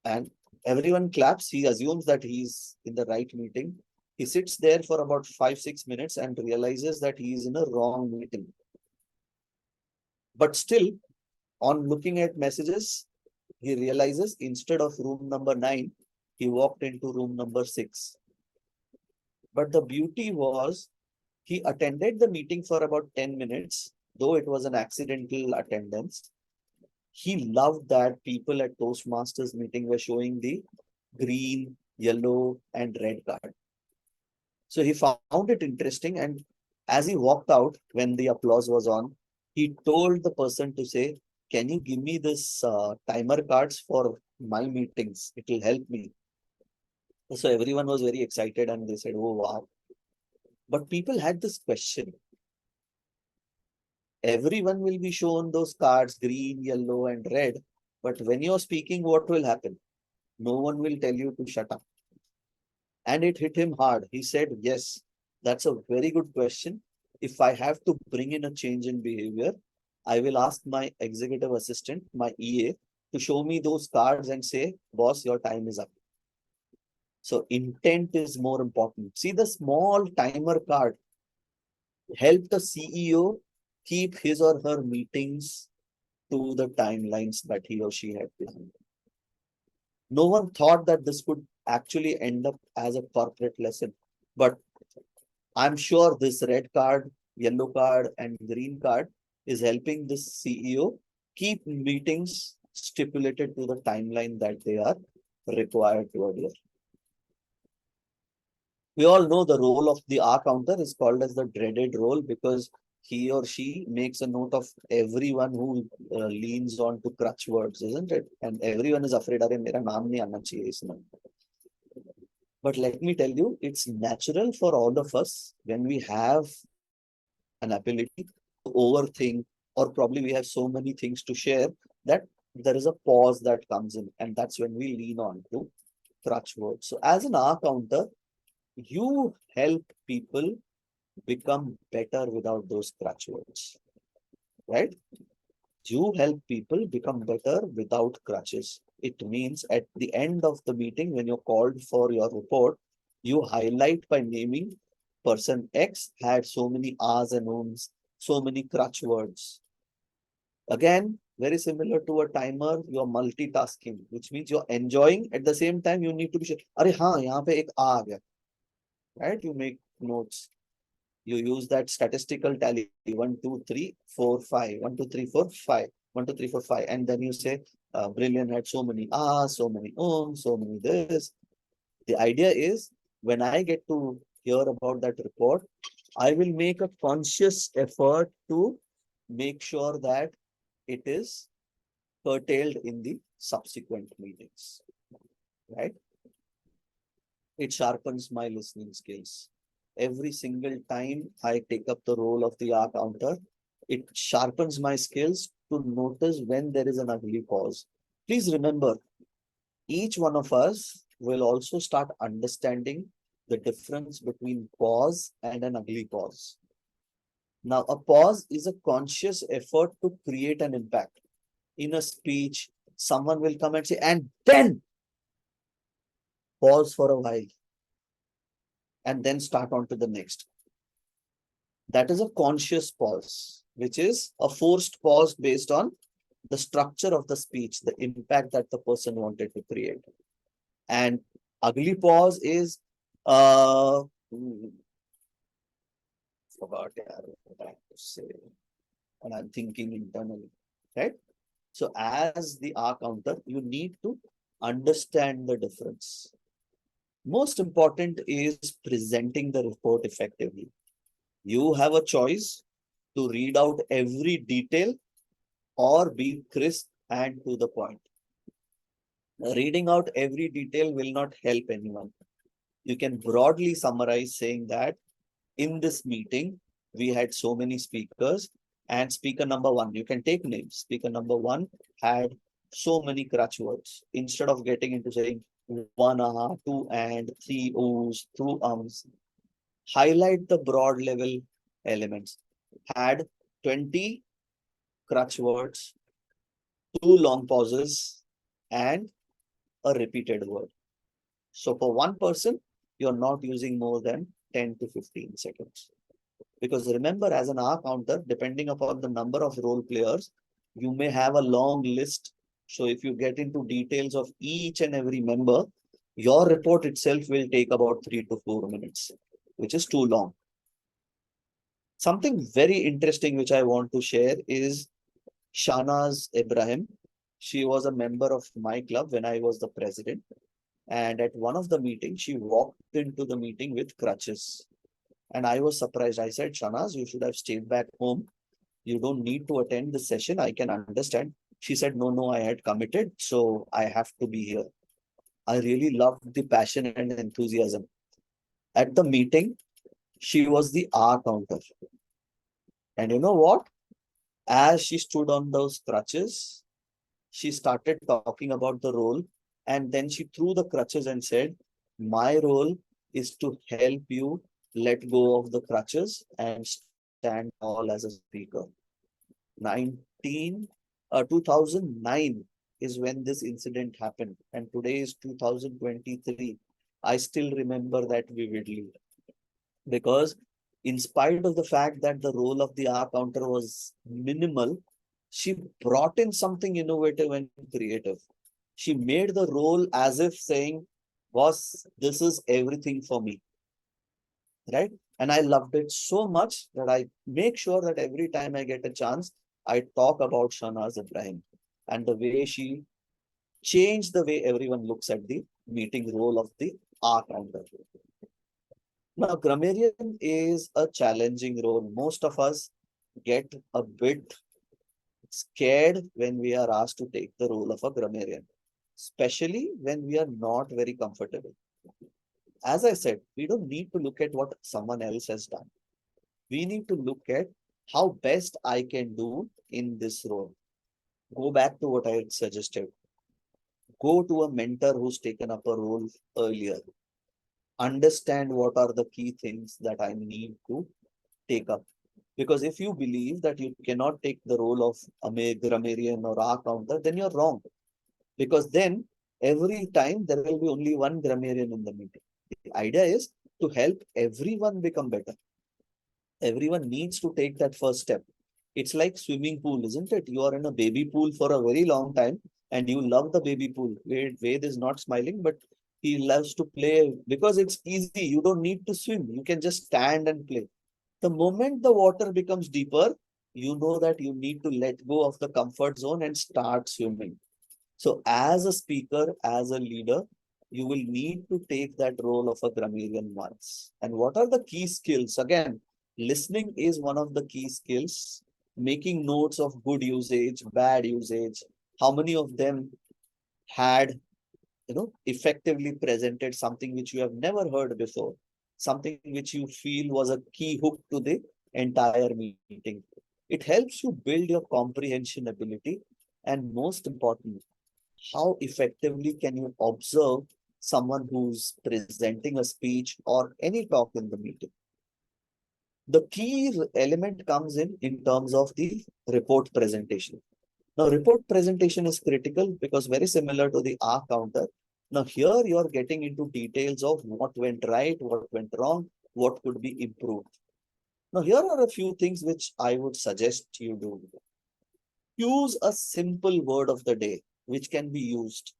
and everyone claps. He assumes that he's in the right meeting. He sits there for about 5-6 minutes and realizes that he is in a wrong meeting. But still, on looking at messages, he realizes instead of room number 9, he walked into room number 6. But the beauty was, he attended the meeting for about 10 minutes, though it was an accidental attendance. He loved that people at Toastmasters meeting were showing the green, yellow, and red card. So he found it interesting, and as he walked out, when the applause was on, he told the person to say, can you give me this timer cards for my meetings? It will help me. So everyone was very excited and they said, oh, wow. But people had this question. Everyone will be shown those cards, green, yellow, and red. But when you're speaking, what will happen? No one will tell you to shut up. And it hit him hard. He said, yes, that's a very good question. If I have to bring in a change in behavior, I will ask my executive assistant, my EA, to show me those cards and say, boss, your time is up. So intent is more important. See the small timer card. Help the CEO keep his or her meetings to the timelines that he or she had planned. No one thought that this could actually end up as a corporate lesson. But I'm sure this red card, yellow card, and green card is helping this CEO keep meetings stipulated to the timeline that they are required to adhere. We all know the role of the R counter is called as the dreaded role because he or she makes a note of everyone who leans on to crutch words, isn't it? And everyone is afraid, "Arey, mera naam nahi aana chahiye isme." But let me tell you, it's natural for all of us when we have an ability to overthink, or probably we have so many things to share that there is a pause that comes in, and that's when we lean on to crutch words. So as an R counter, you help people become better without those crutch words, right? You help people become better without crutches. It means at the end of the meeting, when you're called for your report, you highlight by naming person X had so many R's and O's, so many crutch words. Again, very similar to a timer, you're multitasking, which means you're enjoying at the same time. You need to be sure, "Arey haan, yahan pe ek A aa gaya," right? You make notes. You use that statistical tally 1, 2, 3, 4, 5, 1, 2, 3, 4, 5, 1, 2, 3, 4, 5, and then you say, Brillian had so many so many so many this. The idea is when I get to hear about that report, I will make a conscious effort to make sure that it is curtailed in the subsequent meetings, right? It sharpens my listening skills. Every single time I take up the role of the R counter, it sharpens my skills to notice when there is an ugly pause. Please remember, each one of us will also start understanding the difference between pause and an ugly pause. Now, a pause is a conscious effort to create an impact. In a speech, someone will come and say, and then pause for a while, and then start on to the next. That is a conscious pause, which is a forced pause based on the structure of the speech, the impact that the person wanted to create. And ugly pause is forgot what I have to say, and I'm thinking internally, right? So as the R counter, you need to understand the difference. Most important is presenting the report effectively. You have a choice to read out every detail or be crisp and to the point. Reading out every detail will not help anyone. You can broadly summarize saying that in this meeting, we had so many speakers, and speaker number one, you can take names. Speaker number one had so many crutch words. Instead of getting into saying 1 2 and 3 O's, 2 ums, highlight the broad level elements. Had 20 crutch words, 2 long pauses, and a repeated word. So for one person, you're not using more than 10 to 15 seconds. Because remember, as an R counter, depending upon the number of role players, you may have a long list. So if you get into details of each and every member, your report itself will take about 3 to 4 minutes, which is too long. Something very interesting which I want to share is Shanaz Ibrahim. She was a member of my club when I was the president. And at one of the meetings, she walked into the meeting with crutches. And I was surprised. I said, Shanaz, you should have stayed back home. You don't need to attend the session. I can understand. She said, no, I had committed, so I have to be here. I really loved the passion and enthusiasm. At the meeting, she was the R counter. And you know what? As she stood on those crutches, she started talking about the role. And then she threw the crutches and said, my role is to help you let go of the crutches and stand tall as a speaker. 2009 is when this incident happened. And today is 2023. I still remember that vividly because in spite of the fact that the role of the R counter was minimal, she brought in something innovative and creative. She made the role as if saying, boss, this is everything for me, right? And I loved it so much that I make sure that every time I get a chance, I talk about Shahnaz Ibrahim and the way she changed the way everyone looks at the meeting role of the R counter. Now, grammarian is a challenging role. Most of us get a bit scared when we are asked to take the role of a grammarian, especially when we are not very comfortable. As I said, we don't need to look at what someone else has done. We need to look at how best I can do in this role. Go back to what I had suggested. Go to a mentor who's taken up a role earlier. Understand what are the key things that I need to take up. Because if you believe that you cannot take the role of a grammarian or a counter, then you're wrong. Because then every time there will be only one grammarian in the meeting. The idea is to help everyone become better. Everyone needs to take that first step. It's like swimming pool, isn't it? You are in a baby pool for a very long time and you love the baby pool. Ved is not smiling, but he loves to play because it's easy. You don't need to swim. You can just stand and play. The moment the water becomes deeper, you know that you need to let go of the comfort zone and start swimming. So as a speaker, as a leader, you will need to take that role of a grammarian once. And what are the key skills? Again, listening is one of the key skills. Making notes of good usage, bad usage, how many of them had, effectively presented something which you have never heard before, something which you feel was a key hook to the entire meeting. It helps you build your comprehension ability. And most important, how effectively can you observe someone who's presenting a speech or any talk in the meeting? The key element comes in terms of the report presentation. Now, report presentation is critical because very similar to the R counter. Now, here you are getting into details of what went right, what went wrong, what could be improved. Now, here are a few things which I would suggest you do. Use a simple word of the day, which can be used,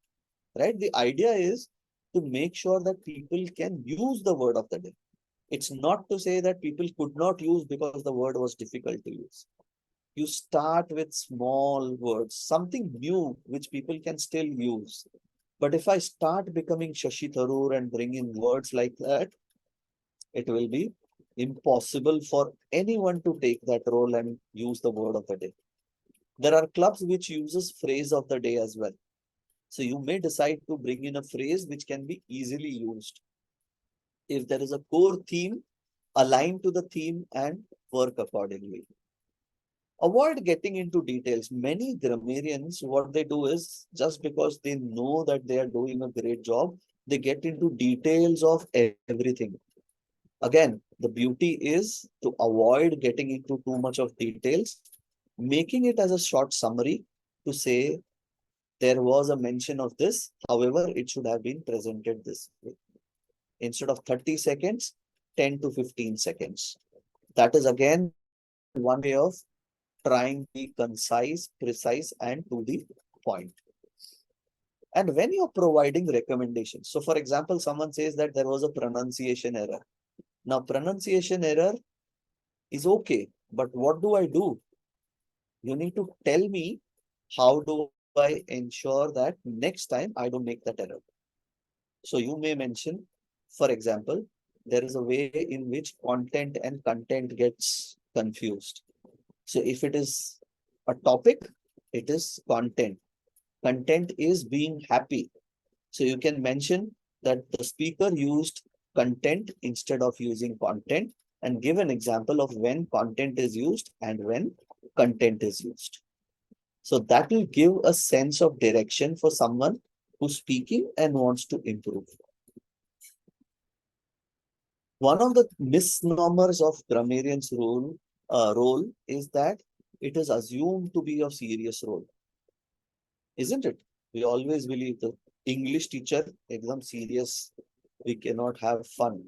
right? The idea is to make sure that people can use the word of the day. It's not to say that people could not use because the word was difficult to use. You start with small words, something new which people can still use. But if I start becoming Shashi Tharoor and bring in words like that, it will be impossible for anyone to take that role and use the word of the day. There are clubs which uses phrase of the day as well. So you may decide to bring in a phrase which can be easily used. If there is a core theme, align to the theme and work accordingly. Avoid getting into details. Many grammarians, what they do is just because they know that they are doing a great job, they get into details of everything. Again, the beauty is to avoid getting into too much of details, making it as a short summary to say there was a mention of this. However, it should have been presented this way. Instead of 30 seconds, 10 to 15 seconds. That is again one way of trying to be concise, precise, and to the point. And when you're providing recommendations, so for example, someone says that there was a pronunciation error. Now, pronunciation error is okay, but what do I do? You need to tell me how do I ensure that next time I don't make that error. So you may mention, for example, there is a way in which content and content gets confused. So if it is a topic, it is content. Content is being happy. So you can mention that the speaker used content instead of using content, and give an example of when content is used and when content is used. So that will give a sense of direction for someone who's speaking and wants to improve. One of the misnomers of grammarian's role is that it is assumed to be a serious role, isn't it? We always believe the English teacher exam serious, we cannot have fun.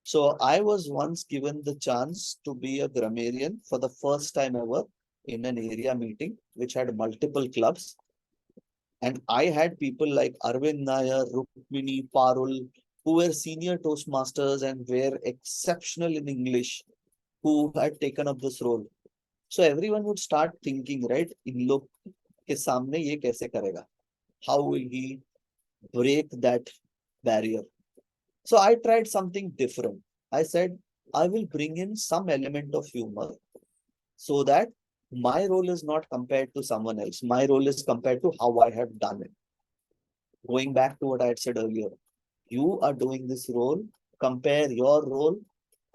So I was once given the chance to be a grammarian for the first time ever in an area meeting which had multiple clubs. And I had people like Arvind Nair, Rukmini, Parul, who were senior Toastmasters and were exceptional in English, who had taken up this role. So everyone would start thinking, right, in look ke samne ye kaise karega? How will he break that barrier? So I tried something different. I said, I will bring in some element of humor so that my role is not compared to someone else. My role is compared to how I have done it. Going back to what I had said earlier, you are doing this role, compare your role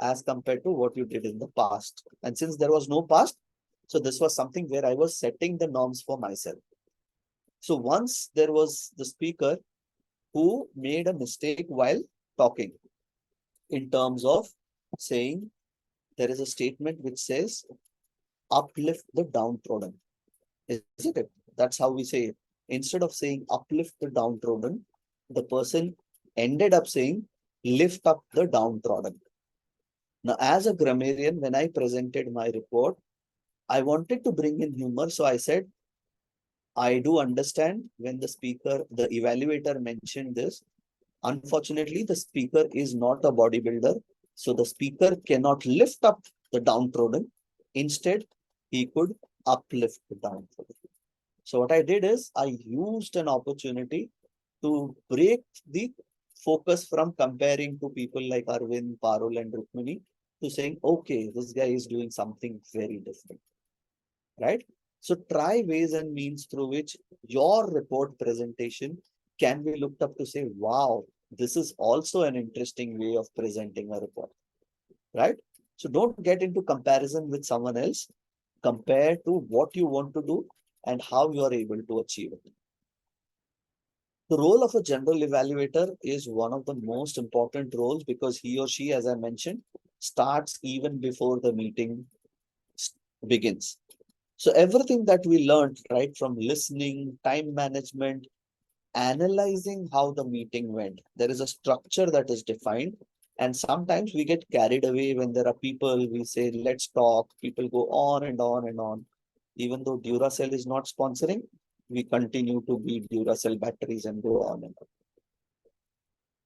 as compared to what you did in the past. And since there was no past, so this was something where I was setting the norms for myself. So once there was the speaker who made a mistake while talking in terms of saying, there is a statement which says, uplift the downtrodden. Isn't it? That's how we say it. Instead of saying uplift the downtrodden, the person ended up saying lift up the downtrodden. Now, as a grammarian, when I presented my report, I wanted to bring in humor. So I said, I do understand when the speaker, the evaluator mentioned this. Unfortunately, the speaker is not a bodybuilder. So the speaker cannot lift up the downtrodden. Instead, he could uplift the downtrodden. So what I did is I used an opportunity to break the focus from comparing to people like Arvind, Parul and Rukmini to saying, okay, this guy is doing something very different, right? So try ways and means through which your report presentation can be looked up to say, wow, this is also an interesting way of presenting a report, right? So don't get into comparison with someone else. Compare to what you want to do and how you are able to achieve it. The role of a general evaluator is one of the most important roles because he or she, as I mentioned, starts even before the meeting begins. So everything that we learned, right, from listening, time management, analyzing how the meeting went, there is a structure that is defined. And sometimes we get carried away when there are people, we say, let's talk, people go on and on and on. Even though Duracell is not sponsoring, we continue to be Duracell batteries and go on and on.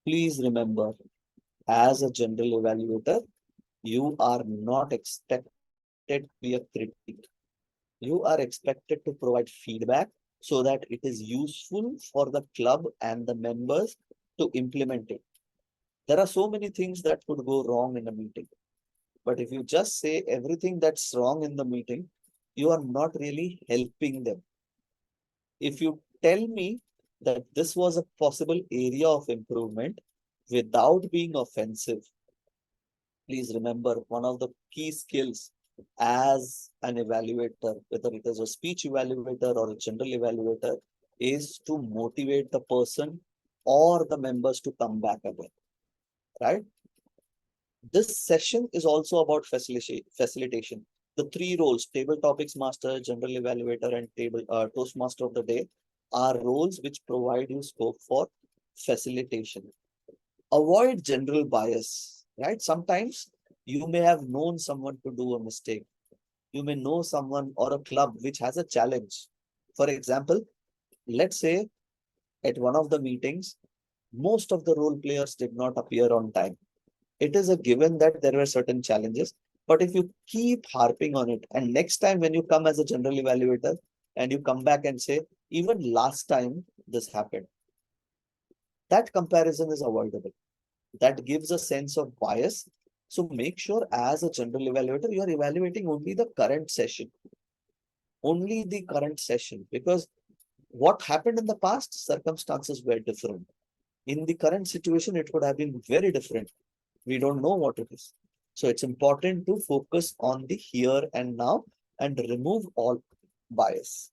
Please remember, as a general evaluator, you are not expected to be a critic. You are expected to provide feedback so that it is useful for the club and the members to implement it. There are so many things that could go wrong in a meeting. But if you just say everything that's wrong in the meeting, you are not really helping them. If you tell me that this was a possible area of improvement without being offensive, please remember one of the key skills as an evaluator, whether it is a speech evaluator or a general evaluator, is to motivate the person or the members to come back again, right? This session is also about facilitation. The three roles, table topics master, general evaluator, and Toastmaster of the day, are roles which provide you scope for facilitation. Avoid general bias, right? Sometimes you may have known someone to do a mistake. You may know someone or a club which has a challenge. For example, let's say at one of the meetings, most of the role players did not appear on time. It is a given that there were certain challenges, but if you keep harping on it, and next time when you come as a general evaluator and you come back and say, even last time this happened, that comparison is avoidable. That gives a sense of bias. So make sure as a general evaluator, you are evaluating only the current session, because what happened in the past, circumstances were different. In the current situation, it would have been very different. We don't know what it is. So it's important to focus on the here and now and remove all bias.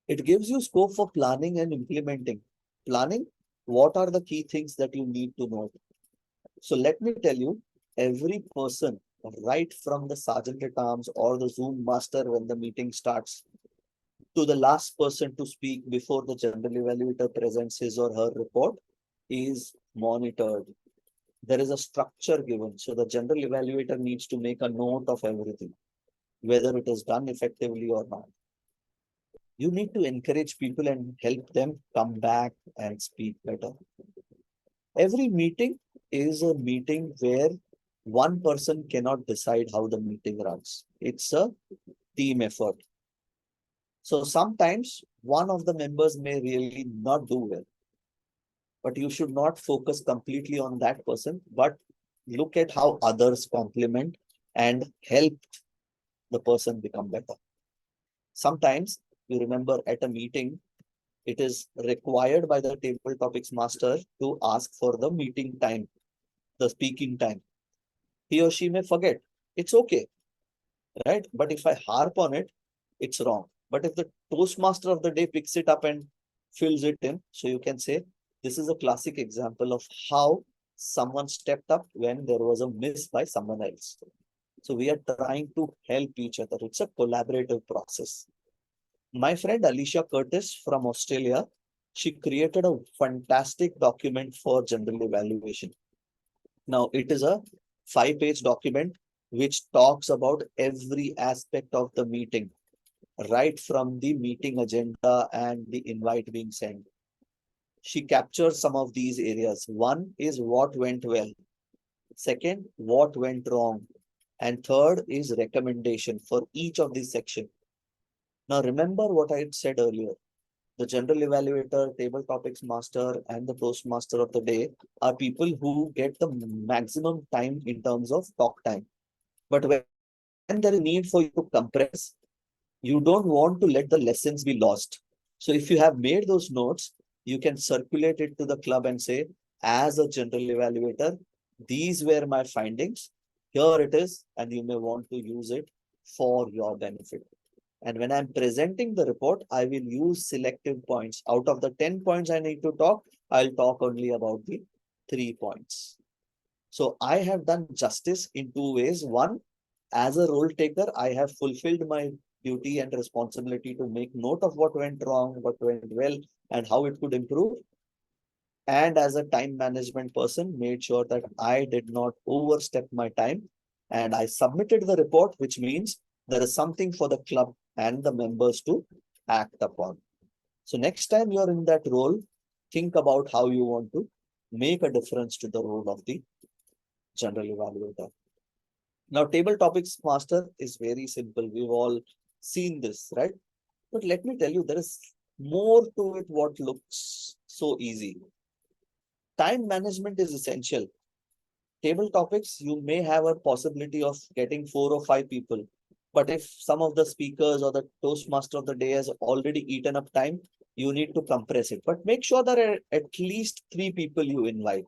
It gives you scope for planning and implementing. Planning, what are the key things that you need to know? So let me tell you, every person, right from the sergeant at arms or the Zoom master when the meeting starts, to the last person to speak before the general evaluator presents his or her report, is monitored. There is a structure given. So the general evaluator needs to make a note of everything, whether it is done effectively or not. You need to encourage people and help them come back and speak better. Every meeting is a meeting where one person cannot decide how the meeting runs. It's a team effort. So sometimes one of the members may really not do well, but you should not focus completely on that person, but look at how others complement and help the person become better. Sometimes you remember at a meeting, it is required by the table topics master to ask for the meeting time, the speaking time. He or she may forget. It's okay, right? But if I harp on it, it's wrong. But if the Toastmaster of the day picks it up and fills it in, so you can say, this is a classic example of how someone stepped up when there was a miss by someone else. So we are trying to help each other. It's a collaborative process. My friend Alicia Curtis from Australia, she created a fantastic document for general evaluation. Now, it is a 5-page document which talks about every aspect of the meeting, right from the meeting agenda and the invite being sent. She captures some of these areas. One is what went well. Second, what went wrong. And third is recommendation for each of these sections. Now, remember what I had said earlier. The general evaluator, table topics master, and the Toastmaster of the day are people who get the maximum time in terms of talk time. But when there is need for you to compress, you don't want to let the lessons be lost. So if you have made those notes, you can circulate it to the club and say, as a general evaluator, these were my findings. Here it is, and you may want to use it for your benefit. And when I'm presenting the report, I will use selective points. Out of the 10 points I need to talk, I'll talk only about the 3 points. So I have done justice in 2 ways. One, as a role taker, I have fulfilled my duty and responsibility to make note of what went wrong, what went well, and how it could improve. And as a time management person, made sure that I did not overstep my time. And I submitted the report, which means there is something for the club and the members to act upon. So next time you're in that role, think about how you want to make a difference to the role of the general evaluator. Now, table topics master is very simple. We've all seen this, right? But let me tell you, there is more to it what looks so easy. Time management is essential. Table topics, you may have a possibility of getting 4 or 5 people. But if some of the speakers or the Toastmaster of the day has already eaten up time, you need to compress it. But make sure that at least 3 people you invite.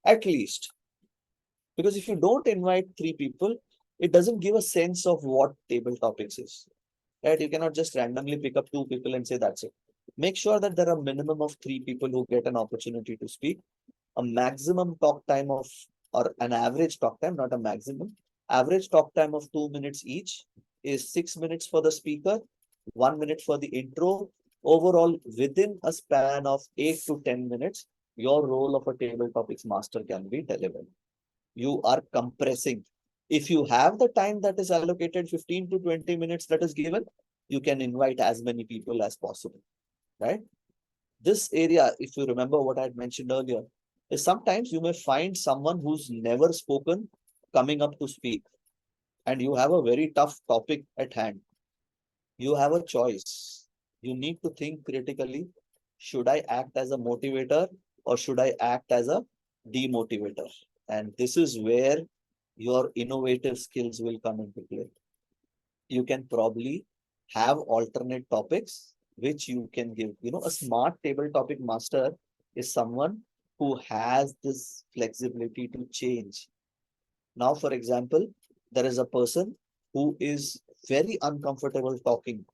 At least. Because if you don't invite 3 people, it doesn't give a sense of what table topics is. Right? You cannot just randomly pick up 2 people and say that's it. Make sure that there are a minimum of 3 people who get an opportunity to speak. A maximum talk time of, or an average talk time, not a maximum. Average talk time of 2 minutes each is 6 minutes for the speaker, 1 minute for the intro. Overall, within a span of 8 to 10 minutes, your role of a table topics master can be delivered. You are compressing. If you have the time that is allocated, 15 to 20 minutes that is given, you can invite as many people as possible, right? This area, if you remember what I had mentioned earlier, is sometimes you may find someone who's never spoken coming up to speak, and you have a very tough topic at hand. You have a choice. You need to think critically. Should I act as a motivator or should I act as a demotivator? And this is where your innovative skills will come into play. You can probably have alternate topics which you can give. A smart table topic master is someone who has this flexibility to change. Now, for example, there is a person who is very uncomfortable talking,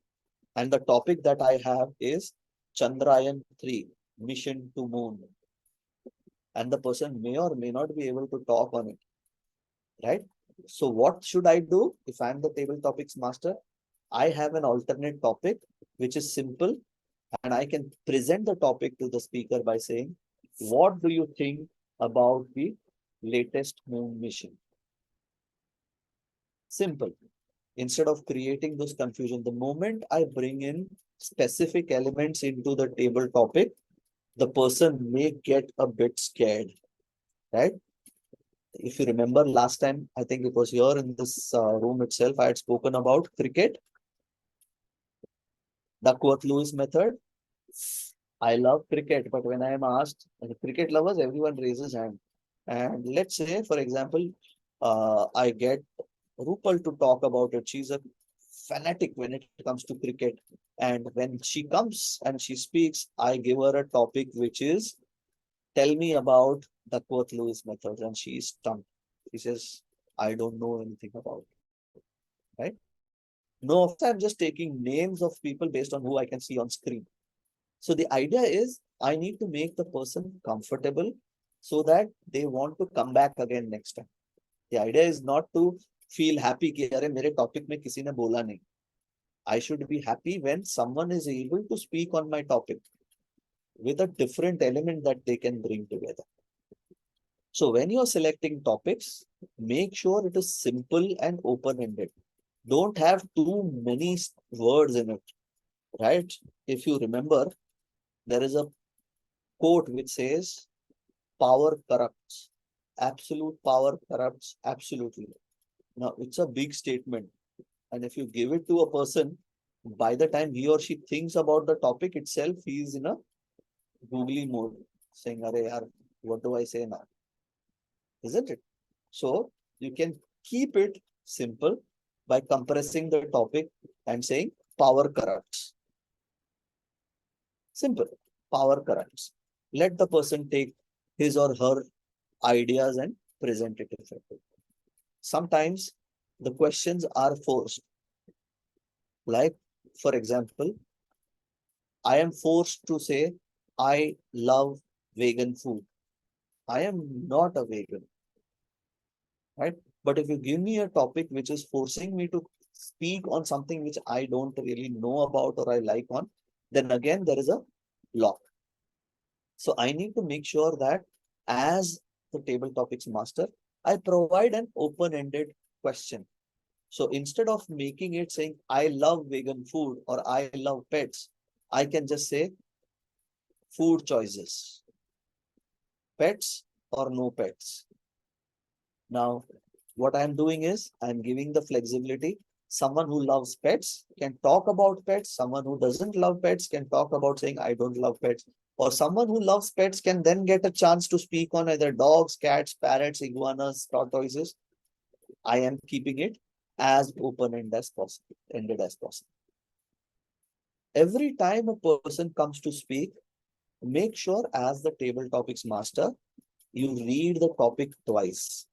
and the topic that I have is Chandrayaan 3, mission to moon. And the person may or may not be able to talk on it, right? So what should I do if I'm the table topics master? I have an alternate topic, which is simple, and I can present the topic to the speaker by saying, what do you think about the latest moon mission? Simple. Instead of creating those confusion, the moment I bring in specific elements into the table topic, the person may get a bit scared, right? If you remember last time, I think it was here in this room itself, I had spoken about cricket, Duckworth-Lewis method. I love cricket, but when I am asked, cricket lovers, everyone raises hand. And let's say, for example, I get Rupal to talk about it. She's a fanatic when it comes to cricket. And when she comes and she speaks, I give her a topic which is, tell me about Duckworth-Lewis method. And she is stumped. She says, I don't know anything about it. Right? No, I'm just taking names of people based on who I can see on screen. So the idea is I need to make the person comfortable so that they want to come back again next time. The idea is not to feel happy कि अरे मेरे topic में किसी ने बोला नहीं. I should be happy when someone is able to speak on my topic with a different element that they can bring together. So when you're selecting topics, make sure it is simple and open-ended. Don't have too many words in it, right? If you remember, there is a quote which says, power corrupts. Absolute power corrupts absolutely. Now, it's a big statement. And if you give it to a person, by the time he or she thinks about the topic itself, he is in a googly mode, saying, "Arey yaar, what do I say now?" Isn't it? So you can keep it simple by compressing the topic and saying power corrupts. Simple. Power corrupts. Let the person take his or her ideas and present it effectively. Sometimes the questions are forced. Like, for example, I am forced to say, I love vegan food. I am not a vegan, right? But if you give me a topic which is forcing me to speak on something which I don't really know about or I like on, then again, there is a block. So I need to make sure that as the table topics master, I provide an open-ended question. So instead of making it saying, I love vegan food or I love pets, I can just say food choices, pets or no pets. Now, what I'm doing is I'm giving the flexibility. Someone who loves pets can talk about pets. Someone who doesn't love pets can talk about saying, I don't love pets. Or someone who loves pets can then get a chance to speak on either dogs, cats, parrots, iguanas, tortoises. I am keeping it as open-ended as possible. Every time a person comes to speak, make sure as the table topics master, you read the topic twice.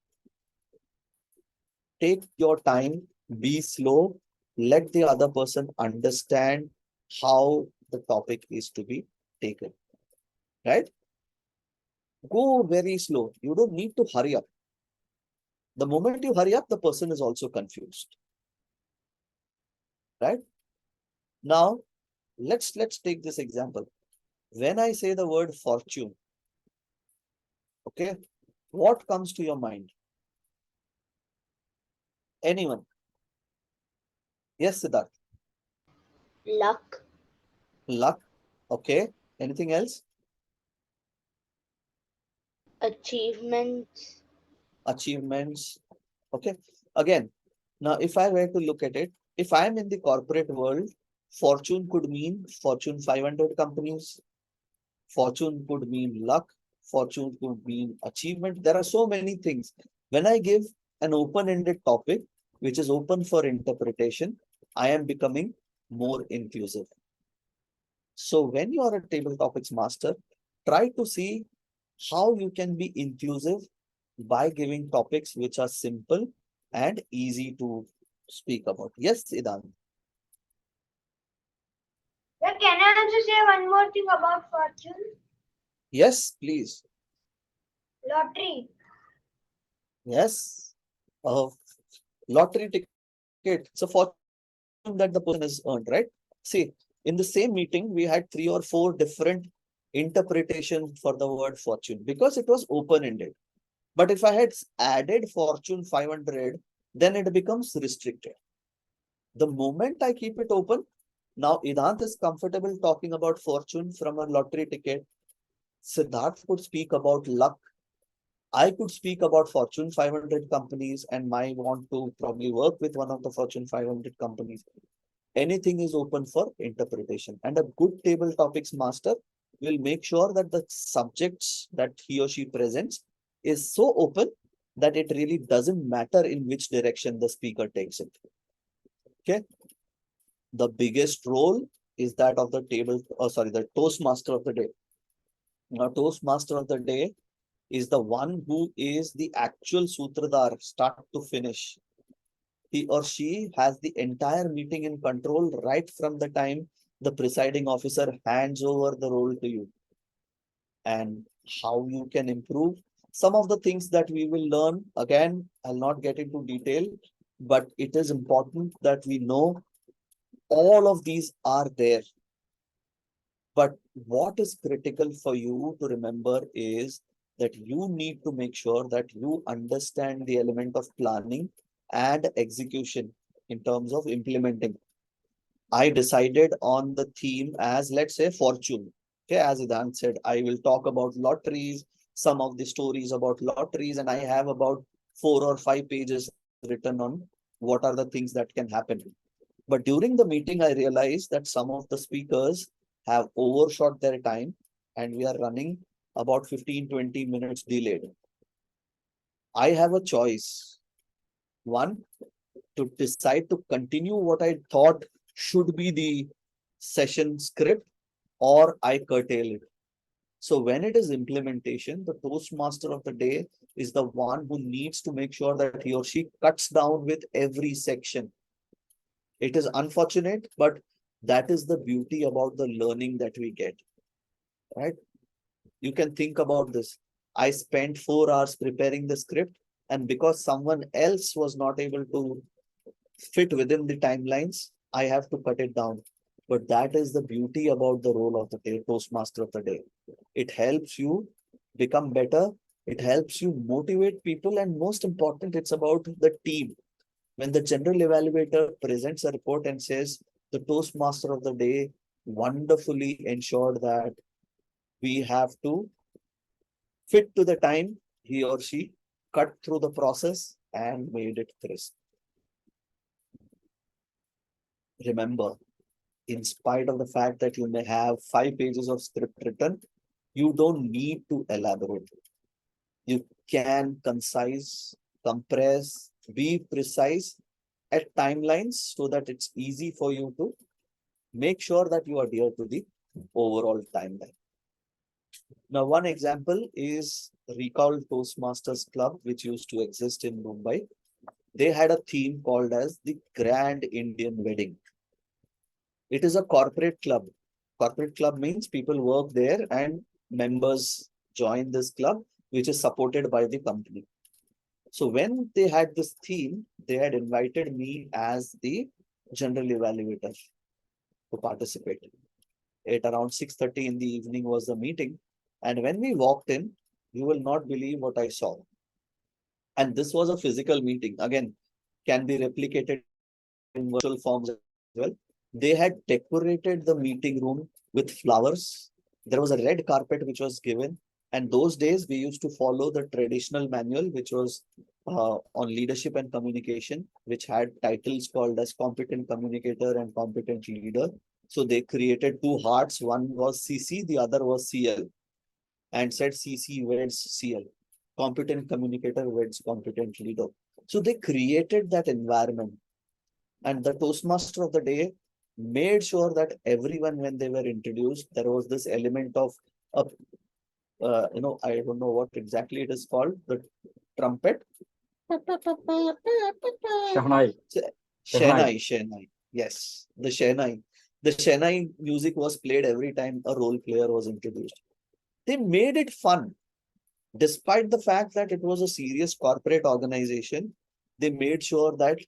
Take your time, be slow, let the other person understand how the topic is to be taken, right? Go very slow. You don't need to hurry up. The moment you hurry up, the person is also confused, right? Now, let's take this example. When I say the word fortune, okay, what comes to your mind? Anyone? Yes, Siddharth. Luck. Luck. Okay. Anything else? Achievements. Achievements. Okay. Again, now if I were to look at it, if I'm in the corporate world, fortune could mean Fortune 500 companies. Fortune could mean luck. Fortune could mean achievement. There are so many things. When I give an open-ended topic, which is open for interpretation, I am becoming more inclusive. So when you are a table topics master, try to see how you can be inclusive by giving topics which are simple and easy to speak about. Yes, Idan. Sir, can I also say one more thing about fortune? Yes, please. Lottery. Yes. A lottery ticket. It's a fortune that the person has earned, right? See, in the same meeting, we had 3 or 4 different interpretations for the word fortune because it was open-ended. But if I had added fortune 500, then it becomes restricted. The moment I keep it open, now Idant is comfortable talking about fortune from a lottery ticket. Siddharth could speak about luck. I could speak about Fortune 500 companies and might want to probably work with one of the Fortune 500 companies. Anything is open for interpretation. And a good table topics master will make sure that the subjects that he or she presents is so open that it really doesn't matter in which direction the speaker takes it. Okay. The biggest role is that of the the Toastmaster of the day. Now, Toastmaster of the day is the one who is the actual Sutradhar, start to finish. He or she has the entire meeting in control right from the time the presiding officer hands over the role to you. And how you can improve. Some of the things that we will learn, again, I'll not get into detail, but it is important that we know all of these are there. But what is critical for you to remember is that you need to make sure that you understand the element of planning and execution in terms of implementing. I decided on the theme as, let's say, fortune. Okay, as Idan said, I will talk about lotteries, some of the stories about lotteries, and I have about 4 or 5 pages written on what are the things that can happen. But during the meeting, I realized that some of the speakers have overshot their time and we are running about 15-20 minutes delayed. I have a choice. One, to decide to continue what I thought should be the session script, or I curtail it. So when it is implementation, the Toastmaster of the day is the one who needs to make sure that he or she cuts down with every section. It is unfortunate, but that is the beauty about the learning that we get, right? You can think about this. I spent 4 hours preparing the script, and because someone else was not able to fit within the timelines, I have to cut it down. But that is the beauty about the role of the day, Toastmaster of the day. It helps you become better. It helps you motivate people. And most important, it's about the team. When the general evaluator presents a report and says, the Toastmaster of the day wonderfully ensured that we have to fit to the time, he or she cut through the process and made it crisp. Remember, in spite of the fact that you may have 5 pages of script written, you don't need to elaborate. You can concise, compress, be precise at timelines so that it's easy for you to make sure that you adhere to the overall timeline. Now, one example is recalled Toastmasters Club, which used to exist in Mumbai. They had a theme called as the Grand Indian Wedding. It is a corporate club. Corporate club means people work there and members join this club, which is supported by the company. So when they had this theme, they had invited me as the general evaluator to participate. At around 6:30 in the evening was the meeting. And when we walked in, you will not believe what I saw. And this was a physical meeting. Again, can be replicated in virtual forms as well. They had decorated the meeting room with flowers. There was a red carpet which was given. And those days we used to follow the traditional manual, which was on leadership and communication, which had titles called as competent communicator and competent leader. So they created 2 hearts. One was CC, the other was CL, and said CC weds CL. Competent communicator weds competent leader. So they created that environment. And the Toastmaster of the day made sure that everyone, when they were introduced, there was this element of a I don't know what exactly it is called, the trumpet. Shahnai. Shehnai. Yes, the Shehnai. The Shehnai music was played every time a role player was introduced. They made it fun. Despite the fact that it was a serious corporate organization, they made sure that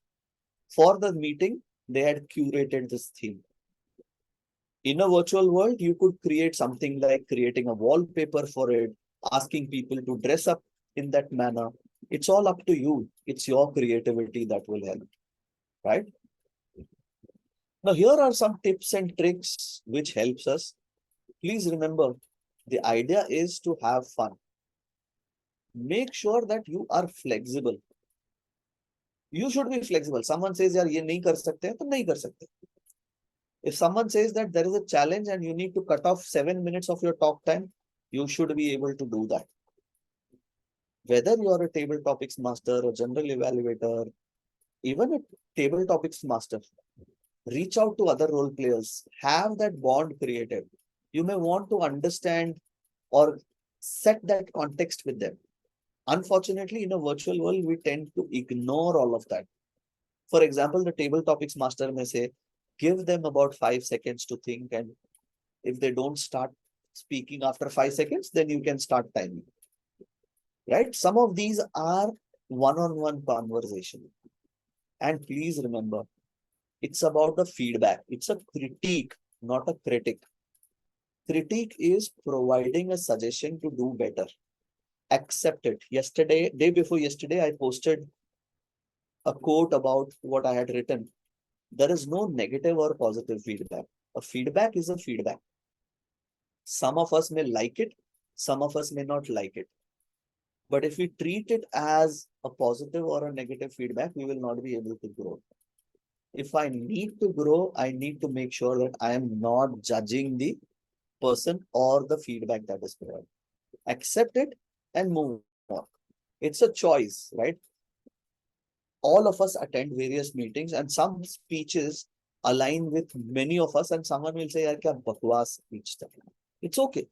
for the meeting, they had curated this theme. In a virtual world, you could create something like creating a wallpaper for it, asking people to dress up in that manner. It's all up to you. It's your creativity that will help, right? Now, here are some tips and tricks which helps us. Please remember, the idea is to have fun. Make sure that you are flexible. You should be flexible. Someone says, "Yaar, ye nahi kar sakte," to nahi kar sakte. If someone says that there is a challenge and you need to cut off 7 minutes of your talk time, you should be able to do that. Whether you are a table topics master, a general evaluator, even a table topics master, reach out to other role players, have that bond created. You may want to understand or set that context with them. Unfortunately, in a virtual world, we tend to ignore all of that. For example, the table topics master may say, give them about 5 seconds to think, and if they don't start speaking after 5 seconds, then you can start timing. Right? Some of these are one-on-one conversation. And please remember, it's about a feedback. It's a critique, not a critic. Critique is providing a suggestion to do better. Accept it. Day before yesterday, I posted a quote about what I had written. There is no negative or positive feedback. A feedback is a feedback. Some of us may like it, some of us may not like it. But if we treat it as a positive or a negative feedback, we will not be able to grow. If I need to grow, I need to make sure that I am not judging the person or the feedback that is provided. Accept it and move on. It's a choice, right? All of us attend various meetings and some speeches align with many of us, and someone will say, "Yaar, kya bakwas speech tha." It's okay,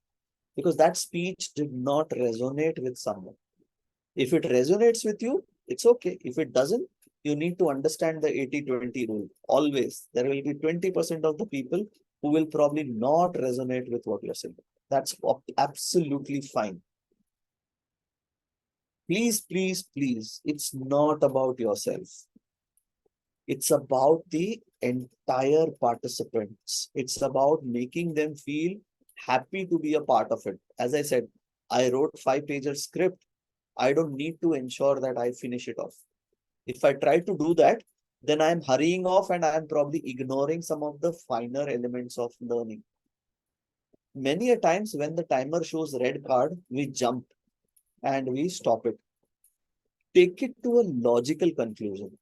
because that speech did not resonate with someone. If it resonates with you, it's okay. If it doesn't, you need to understand the 80-20 rule. Always, there will be 20% of the people who will probably not resonate with what you're saying. That's absolutely fine. Please, please, please, it's not about yourself. It's about the entire participants. It's about making them feel happy to be a part of it. As I said, I wrote 5-page script. I don't need to ensure that I finish it off. If I try to do that, then I'm hurrying off and I'm probably ignoring some of the finer elements of learning. Many a times when the timer shows red card, we jump and we stop it. Take it to a logical conclusion.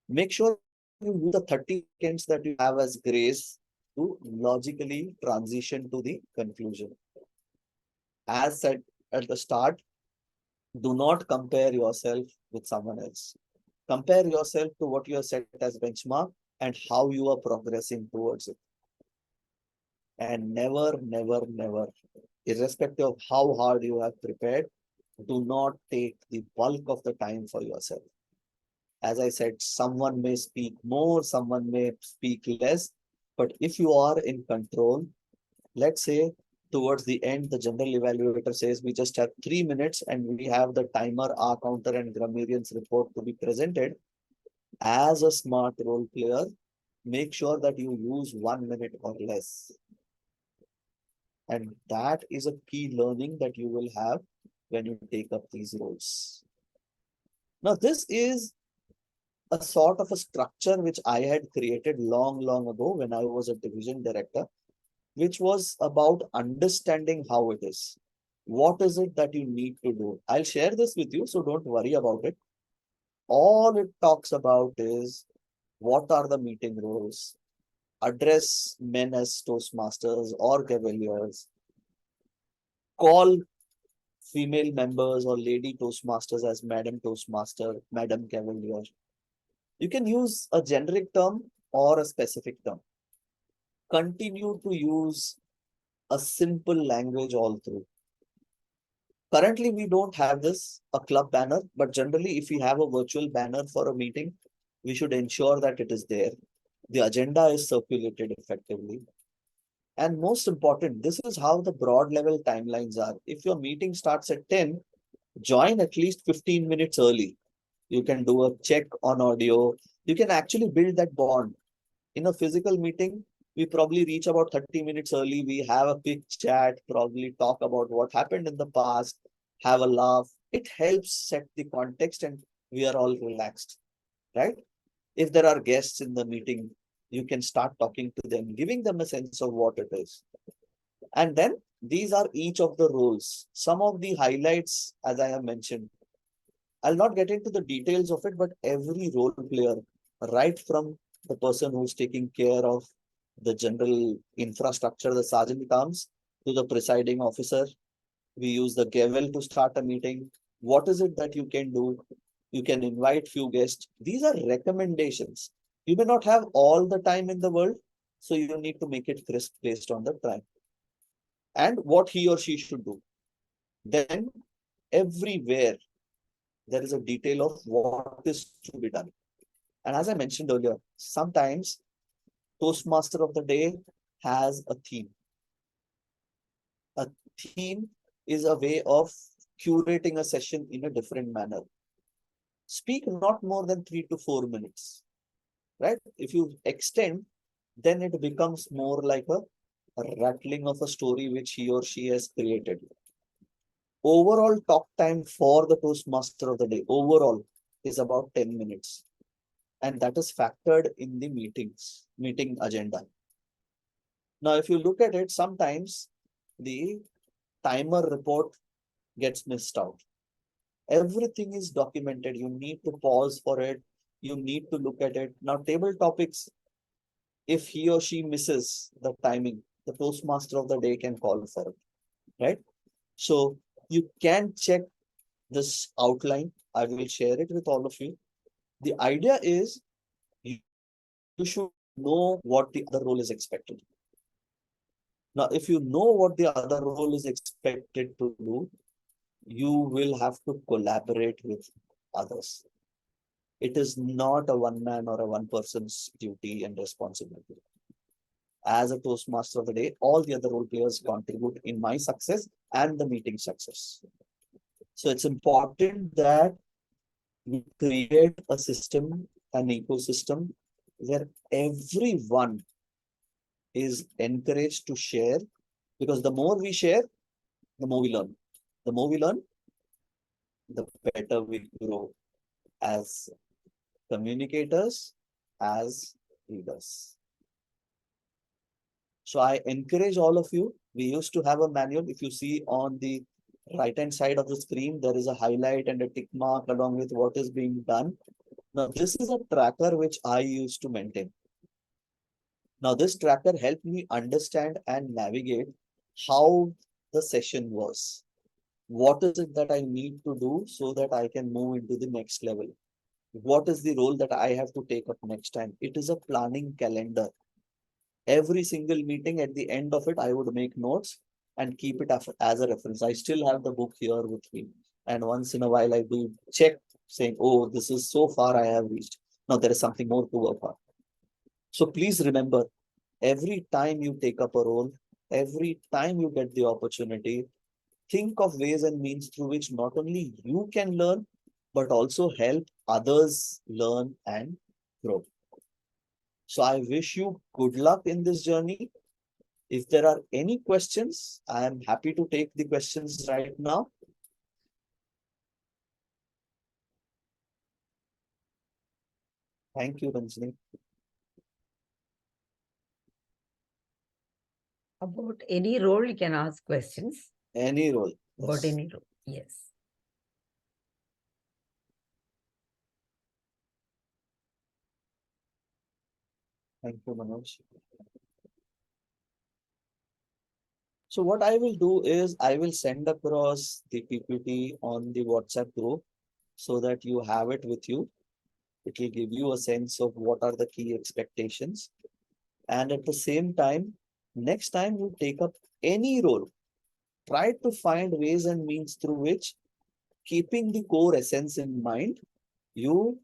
Make sure you use the 30 seconds that you have as grace to logically transition to the conclusion. As said at the start, do not compare yourself with someone else. Compare yourself to what you have set as benchmark and how you are progressing towards it. And never, never, never, irrespective of how hard you have prepared, do not take the bulk of the time for yourself. As I said, someone may speak more, someone may speak less, but if you are in control, let's say towards the end, the general evaluator says we just have 3 minutes and we have the timer, R counter and grammarian's report to be presented. As a smart role player, make sure that you use 1 minute or less. And that is a key learning that you will have when you take up these roles. Now, this is a sort of a structure which I had created long ago when I was a division director, which was about understanding how it is. What is it that you need to do? I'll share this with you, so don't worry about it. All it talks about is what are the meeting roles, address men as Toastmasters or Gaveliers, call female members or lady Toastmasters as Madam Toastmaster, Madam Cavalier. You can use a generic term or a specific term. Continue to use a simple language all through. Currently, we don't have this, a club banner, but generally, if we have a virtual banner for a meeting, we should ensure that it is there. The agenda is circulated effectively. And most important, this is how the broad level timelines are. If your meeting starts at 10, join at least 15 minutes early. You can do a check on audio. You can actually build that bond. In a physical meeting, we probably reach about 30 minutes early. We have a quick chat, probably talk about what happened in the past, have a laugh. It helps set the context and we are all relaxed, right? If there are guests in the meeting, you can start talking to them, giving them a sense of what it is. And then these are each of the roles. Some of the highlights, as I have mentioned, I'll not get into the details of it, but every role player, right from the person who's taking care of the general infrastructure, the sergeant comes, to the presiding officer. We use the Gavel to start a meeting. What is it that you can do? You can invite few guests. These are recommendations. You may not have all the time in the world, so you need to make it crisp based on the time and what he or she should do. Then everywhere there is a detail of what is to be done. And as I mentioned earlier, sometimes Toastmaster of the day has a theme. A theme is a way of curating a session in a different manner. Speak not more than 3 to 4 minutes, right? If you extend, then it becomes more like a rattling of a story which he or she has created. Overall talk time for the Toastmaster of the day, overall, is about 10 minutes. And that is factored in the meeting agenda. Now, if you look at it, sometimes the timer report gets missed out. Everything is documented. You need to pause for it. You need to look at it. Now, table topics, if he or she misses the timing, the Toastmaster of the day can call for it, right? So you can check this outline. I will share it with all of you. The idea is you should know what the other role is expected. Now, if you know what the other role is expected to do, you will have to collaborate with others. It is not a one man or a one person's duty and responsibility. As a Toastmaster of the day, all the other role players contribute in my success and the meeting success. So it's important that we create a system, an ecosystem where everyone is encouraged to share, because the more we share, the more we learn. The more we learn, the better we grow as communicators, as leaders. So I encourage all of you. We used to have a manual. If you see on the right hand side of the screen, there is a highlight and a tick mark along with what is being done. Now, this is a tracker which I used to maintain. Now, this tracker helped me understand and navigate how the session was. What is it that I need to do so that I can move into the next level? What is the role that I have to take up next time? It is a planning calendar. Every single meeting, at the end of it, I would make notes and keep it as a reference. I still have the book here with me. And once in a while, I do check saying, oh, this is so far I have reached. Now there is something more to work on. So please remember, every time you take up a role, every time you get the opportunity, think of ways and means through which not only you can learn, but also help others learn and grow. So I wish you good luck in this journey. If there are any questions, I am happy to take the questions right now. Thank you, Ranjini. About any role, you can ask questions. Any role. About Yes. any role, yes. Thank you, Manoj. So what I will do is I will send across the PPT on the WhatsApp group so that you have it with you. It will give you a sense of what are the key expectations. And at the same time, next time you take up any role, try to find ways and means through which, keeping the core essence in mind, you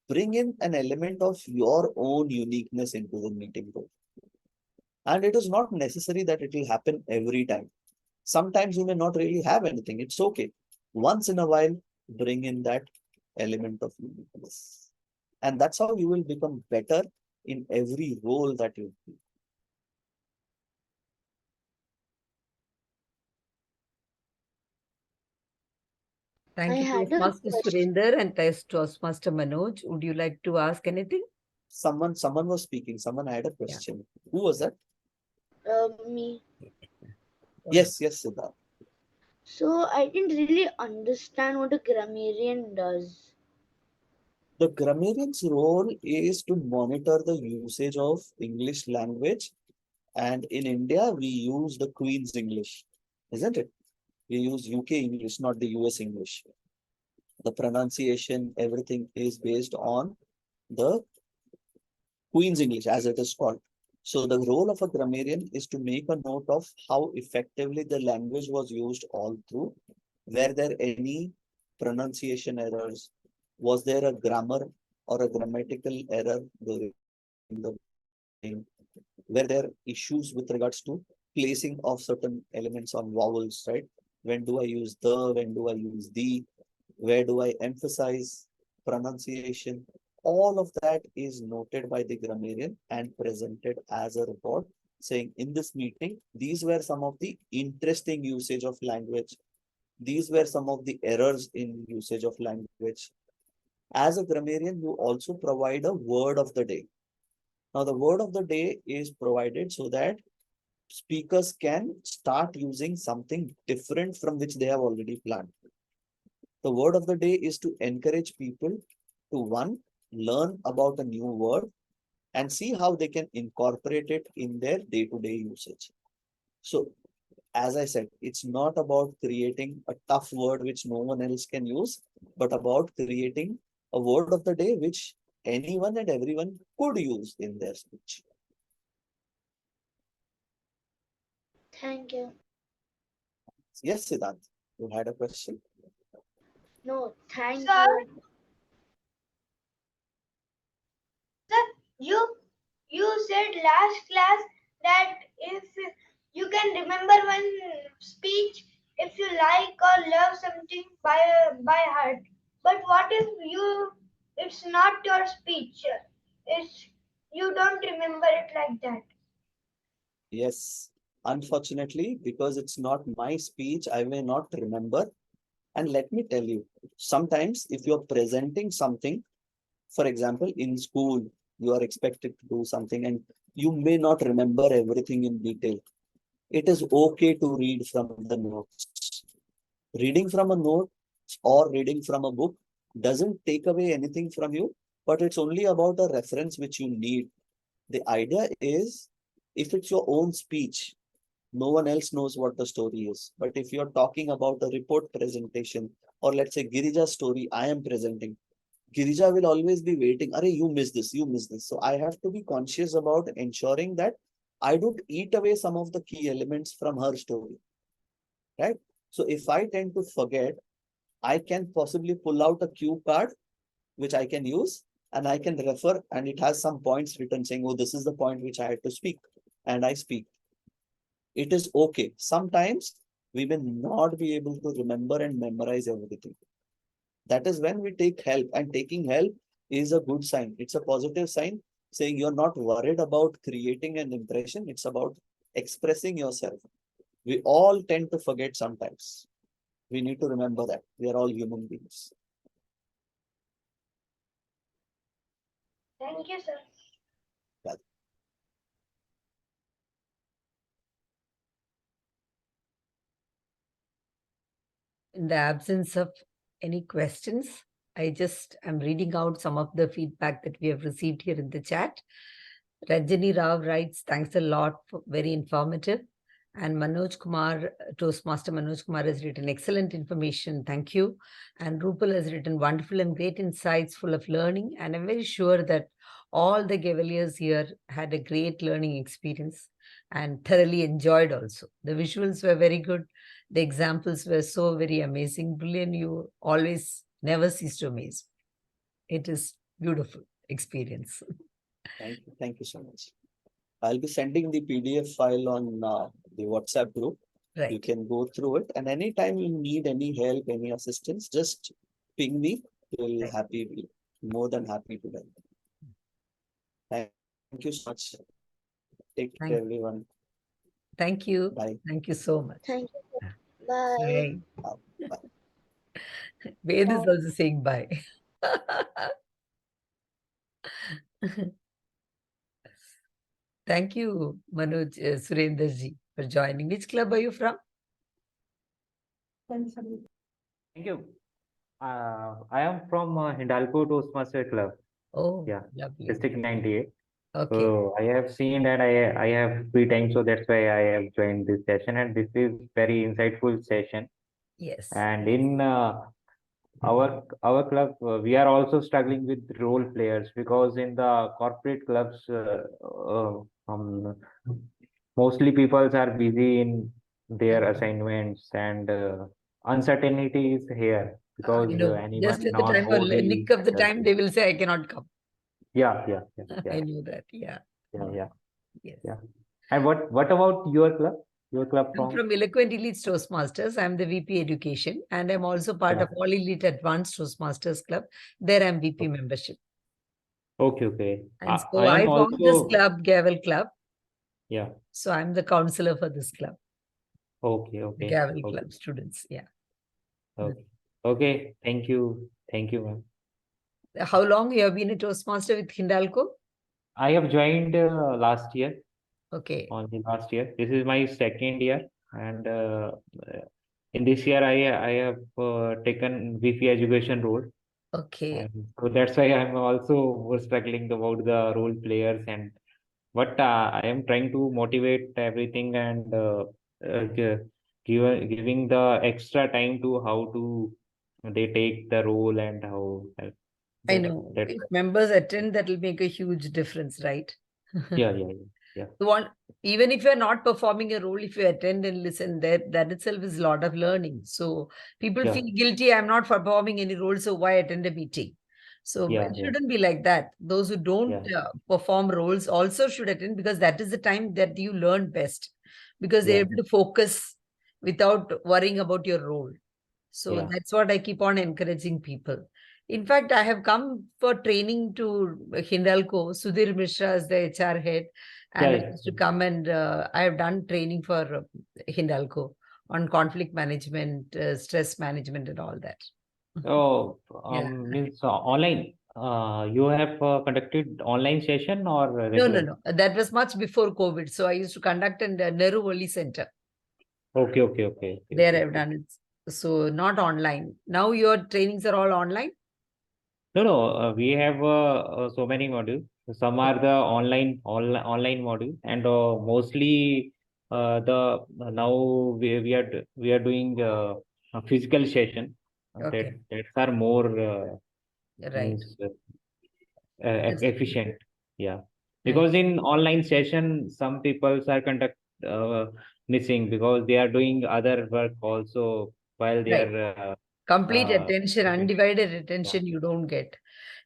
bring in an element of your own uniqueness into the meeting role. And it is not necessary that it will happen every time. Sometimes you may not really have anything. It's okay. Once in a while, bring in that element of uniqueness. And that's how you will become better in every role that you play. Thank you, I had a Toastmaster question. Surinder and Toastmaster Manoj. Would you like to ask anything? Someone was speaking. Someone had a question. Who was that? Me. Yes, Siddharth. So I didn't really understand what a grammarian does. The grammarian's role is to monitor the usage of English language. And in India, we use the Queen's English, isn't it? We use UK English, not the US English. The pronunciation, everything is based on the Queen's English, as it is called. So the role of a grammarian is to make a note of how effectively the language was used all through. Were there any pronunciation errors? Was there a grammar or a grammatical error during the time? Were there issues with regards to placing of certain elements on vowels, right? When do I use the? When do I use the? Where do I emphasize pronunciation? All of that is noted by the grammarian and presented as a report saying in this meeting, these were some of the interesting usage of language. These were some of the errors in usage of language. As a grammarian, you also provide a word of the day. Now, the word of the day is provided so that speakers can start using something different from which they have already planned. The word of the day is to encourage people to, one, learn about a new word and see how they can incorporate it in their day-to-day usage. So, as I said, it's not about creating a tough word which no one else can use, but about creating a word of the day which anyone and everyone could use in their speech. Thank you. Yes, Siddhant, you had a question? No, thank Sir? you. You said last class that if you can remember one speech if you like or love something by heart. But what if it's not your speech? It's you don't remember it like that. Yes. Unfortunately, because it's not my speech, I may not remember. And let me tell you, sometimes if you're presenting something, for example, in school, you are expected to do something and you may not remember everything in detail. It is okay to read from the notes. Reading from a note or reading from a book doesn't take away anything from you, but it's only about a reference which you need. The idea is, if it's your own speech, no one else knows what the story is. But if you're talking about a report presentation, or let's say Girija's story I am presenting, Girija will always be waiting. Arey, you missed this, you missed this. So I have to be conscious about ensuring that I don't eat away some of the key elements from her story. Right? So if I tend to forget, I can possibly pull out a cue card, which I can use, and I can refer, and it has some points written saying, oh, this is the point which I had to speak, and I speak. It is okay. Sometimes we may not be able to remember and memorize everything. That is when we take help, and taking help is a good sign. It's a positive sign saying you're not worried about creating an impression. It's about expressing yourself. We all tend to forget sometimes. We need to remember that we are all human beings. Thank you, sir. In the absence of any questions, I just am reading out some of the feedback that we have received here in the chat. Rajani Rao writes, thanks a lot, for very informative. And Manoj Kumar, Toastmaster Manoj Kumar has written excellent information. Thank you. And Rupal has written wonderful and great insights full of learning. And I'm very sure that all the Gaveliers here had a great learning experience and thoroughly enjoyed also. The visuals were very good. The examples were so very amazing. Brilliant. You always never cease to amaze. It is beautiful experience. Thank you so much. I'll be sending the PDF file on the WhatsApp group. You Right. can go through it, and anytime you need any help, any assistance, just ping me. We'll Right. be more than happy to help. Thank you so much. Take care, everyone. Thank you. Bye. Thank you so much. Thank you. Bye. Bye. Bye. Ved is Bye. also saying bye. Thank you, Manoj Surendraji, for joining. Which club are you from? Thank you. I am from Hindalco Toastmaster Club, Oh, yeah, lovely. District 98. Okay. So I have seen and I have free time, so that's why I have joined this session, and this is very insightful session. Yes. And in our club, we are also struggling with role players, because in the corporate clubs, mostly people are busy in their assignments, and uncertainty is here, because I know. Just anyone at the not time or boldly nick of the does time, it. they will say, I cannot come. Yeah. I knew that. Yeah. Yes. Yes. And what about your club? Your club I'm from Eloquent Elite Toastmasters. I'm the VP Education, and I'm also part Yeah. of All Elite Advanced Toastmasters Club. There I'm VP membership. Okay. And so I I am found this also, club, Gavel Club. yeah. So I'm the counselor for this club, the Okay. Gavel Club students. Yeah. Okay. Thank you, ma'am. How long you have been a Toastmaster with Hindalco? I have joined last year. Okay. Only last year. This is my second year, and in this year I have taken VP education role. Okay. And so that's why I'm also more struggling about the role players, and but I am trying to motivate everything, and giving the extra time to how to they take the role, and how I know. that If members attend, that will make a huge difference, right? yeah. Even if you're not performing a role, if you attend and listen, that itself is a lot of learning. So people Yeah. feel guilty. I'm not performing any role, so why attend a meeting? So Yeah, it shouldn't be like that. Those who don't perform roles also should attend, because that is the time that you learn best, because they're able to focus without worrying about your role. So that's what I keep on encouraging people. In fact, I have come for training to Hindalco. Sudhir Mishra is the HR head, and I used to come, and I have done training for Hindalco on conflict management, stress management, and all that. Oh, Yeah. means online. You have conducted online session or regular? No. That was much before COVID. So I used to conduct in the Nehru Valley Center. Okay. There I've done it. So not online. Now your trainings are all online? No. We have so many modules. Some are the online module, and mostly the now we are doing a physical session. Okay. That are more Right. means Yes. efficient. Yeah, Right. because in online session some people are missing, because they are doing other work also while they Right. are Complete attention, undivided attention you don't get.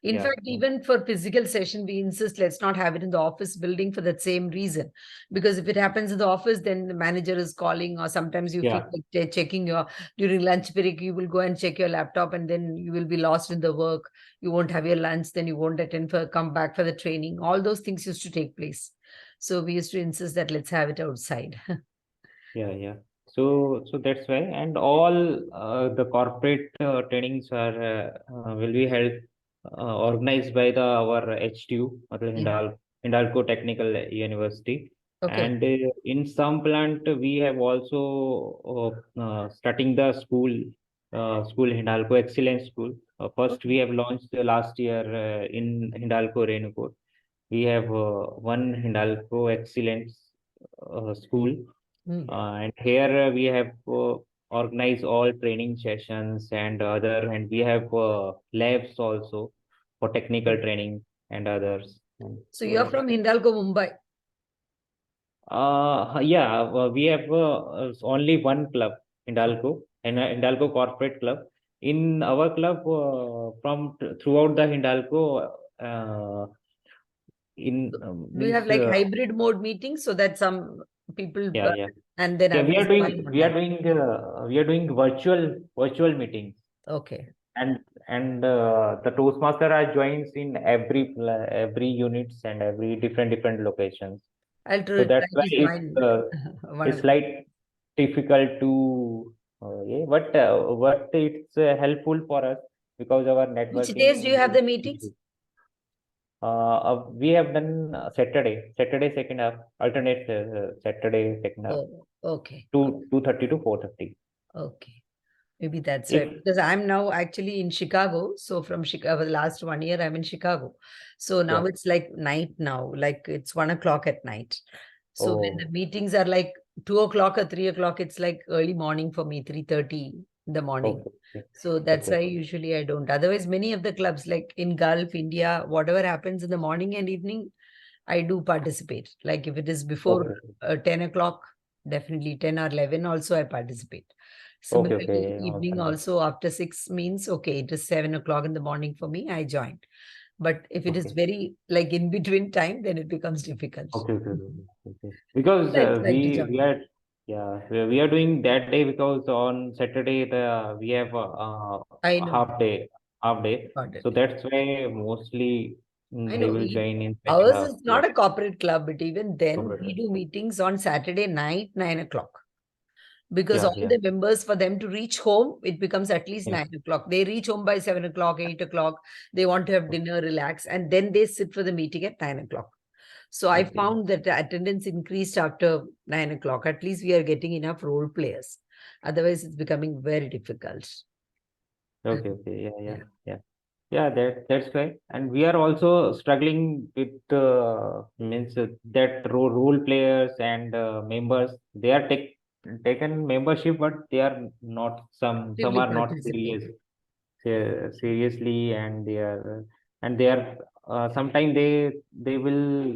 In fact, yeah. even for physical session, we insist let's not have it in the office building for that same reason. Because if it happens in the office, then the manager is calling, or sometimes you feel like they're checking your, during lunch break, you will go and check your laptop, and then you will be lost in the work. You won't have your lunch, then you won't come back for the training. All those things used to take place. So we used to insist that let's have it outside. Yeah. So that's why, and all the corporate trainings are will be held organized by our HTU, Hindalco Technical University. Okay. And in some plant we have also starting the school Hindalco Excellence School. First we have launched last year in Hindalco Renupur. We have one Hindalco Excellence school, And here we have organized all training sessions and and we have labs also for technical training and others. And So you're from Hindalco, Mumbai. yeah, we have only one club, Hindalco, and Hindalco Corporate Club. In our club, throughout the Hindalco, Do you have means like hybrid mode meetings so that some people yeah. and then Yeah, we are others doing join one we are doing virtual meetings, Okay. and the Toastmaster are joins in every units and every different locations. I'll So try that's why to join one it's of like difficult to yeah, but it's helpful for us because our Which days do you networking have the is meetings? we have done Saturday second half, alternate Saturday second half, Oh, okay. 2:30 to 4:30. Okay. Maybe that's If right. Because I'm now actually in Chicago. So from Chicago, the last 1 year, I'm in Chicago. So now yeah. it's like night now, like it's 1 o'clock at night. So when the Oh, meetings are like 2 o'clock or 3 o'clock, it's like early morning for me, 3:30 in the morning. okay. So that's Okay. why usually I don't. Otherwise, many of the clubs like in Gulf, India, whatever happens in the morning and evening, I do participate. Like if it is before Okay. 10 o'clock, definitely 10 or 11 also I participate. Okay. Similarly, evening Awesome. also after 6 means, okay, it is 7 o'clock in the morning for me, I join. But if it is Okay. very like in between time, then it becomes difficult. Okay. Because I try to join. we are doing that day because on Saturday we have I a know. half day. Got So it. that's why mostly I they know. will join in second Ours half. is Yeah. not a corporate club, but even then we Correct. do meetings on Saturday night, 9 o'clock. Because all Yeah. the members, for them to reach home, it becomes at least Yeah. 9 o'clock. They reach home by 7 o'clock, 8 o'clock. They want to have dinner, relax, and then they sit for the meeting at 9 o'clock. So I Okay. found that the attendance increased after 9 o'clock. At least we are getting enough role players. Otherwise, it's becoming very difficult. Okay. Yeah, that's right. And we are also struggling with means that role players and members. They are taken membership, but they are not. Some Actively are not serious participating. seriously, and they are sometimes they will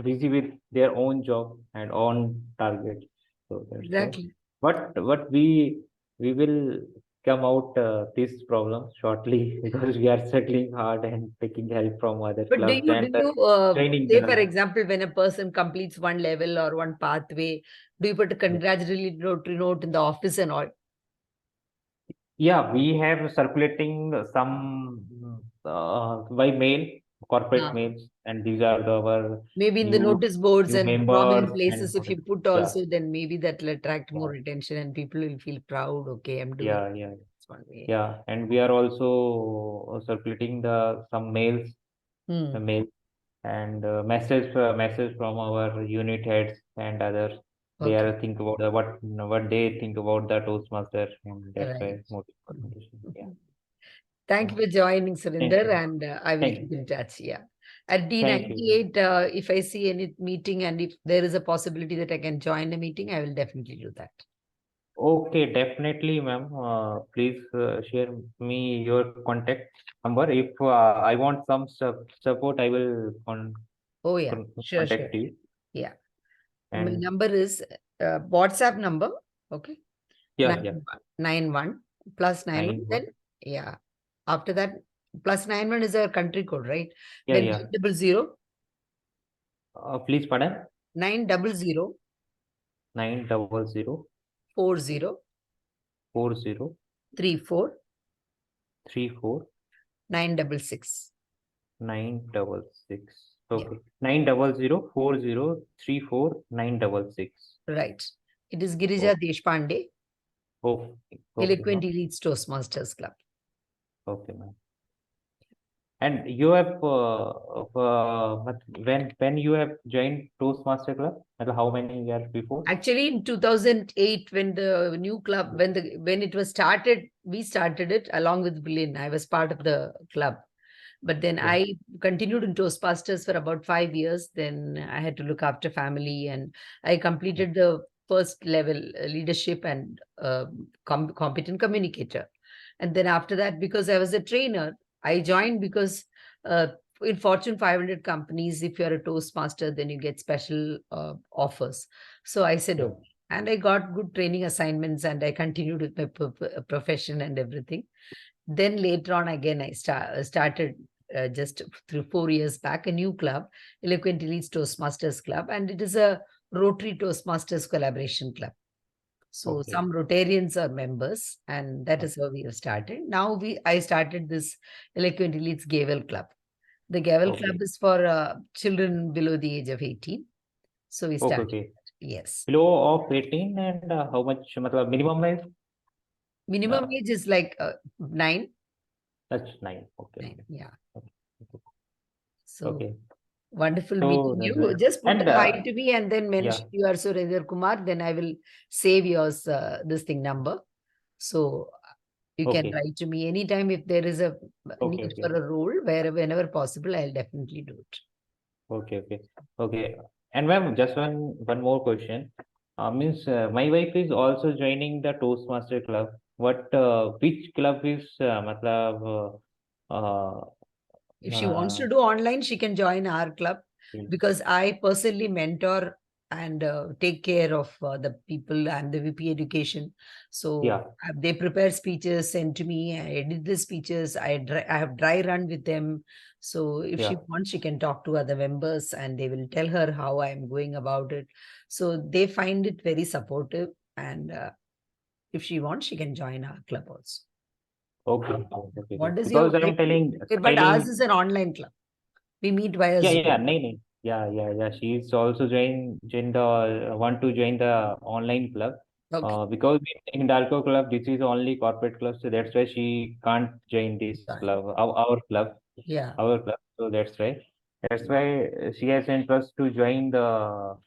busy with their own job and own target. So that's why. Exactly. But we will come out this problem shortly because we are struggling hard and taking help from other But do clubs you, and do you training say, for them. example, when a person completes one level or one pathway, do you put a congratulatory note in the office and all? Yeah, we have circulating some by mail, corporate Ah. mails, and these are our Maybe in the notice boards new and prominent members and places, if you put yeah, also, then maybe that will attract yeah, more attention and people will feel proud. Okay, I'm doing yeah, yeah, this one way. yeah. And we are also circulating the mails, the Hmm. mail and message from our unit heads and others. They Okay. are think about what they think about the Toastmaster, and that's Right. why motivation. Yeah. Thank you for joining, Thank Surinder, you. and I will Thank keep you. in touch. Yeah. At Thank you. D98, if I see any meeting and if there is a possibility that I can join a meeting, I will definitely do that. Okay, definitely, ma'am. Please share me your contact number. If I want some support, I will Oh, yeah. Sure. contact you. Yeah. My And number is WhatsApp number. Okay. yeah, 91 plus 91. 91. Then, yeah. After that, plus 91 is a country code, right? Yeah, Then yeah. 900 Please pardon. 900 900 40 40 34 34 966. 966. Yeah. Okay. 900 40 34 966. Right. It is Girija Deshpande, Oh, Eloquent ma'am. Elite Toastmasters Club. Okay, ma'am. And you have when you have joined Toastmaster Club, and how many years before? Actually, in 2008, when the new club, when it was started, we started it along with Brillian. I was part of the club. But then Yeah. I continued in Toastmasters for about 5 years. Then I had to look after family and I completed the first level leadership and competent communicator. And then after that, because I was a trainer, I joined because in Fortune 500 companies, if you're a Toastmaster, then you get special offers. So I said, Yeah. okay. And I got good training assignments and I continued with my profession and everything. Then later on, again, I started just 4 years back, a new club, Eloquent Elites Toastmasters Club, and it is a Rotary Toastmasters collaboration club. So Okay. some Rotarians are members, and that is how we have started. Now I started this Eloquent Elites Gavel Club. The Gavel Okay. Club is for children below the age of 18. So we Okay. started. Okay. Yes. Below of 18 and how much minimum age? Minimum age is like 9. That's 9. Okay. 9, yeah. Okay. So Okay. wonderful So meeting that's you. right. Just put And a hi to me and then yeah. mention you are Surendra Kumar. Then I will save yours this thing number. So you can Okay. write to me anytime if there is a Okay. need Okay. for a role. Whenever possible, I'll definitely do it. Okay. Okay. Okay. And ma'am, just one more question. Means my wife is also joining the Toastmaster club. Which club is If she wants uh, to do online, she can join our club because I personally mentor and take care of the people and the VP education. So yeah. they prepare speeches, send to me. I edit the speeches. I have dry run with them. So if she Yeah. wants, she can talk to other members and they will tell her how I'm going about it. So they find it very supportive. And if she wants, she can join our club also. Okay. Okay. What does Because your I'm but ours is an online club. We meet via Zoom. no. Yeah. She's also want to join the online club. Okay. Because in Hindalco club, this is only corporate club, so that's why she can't join this club, our club. Yeah. Our club. So that's why. That's why she has interest to join the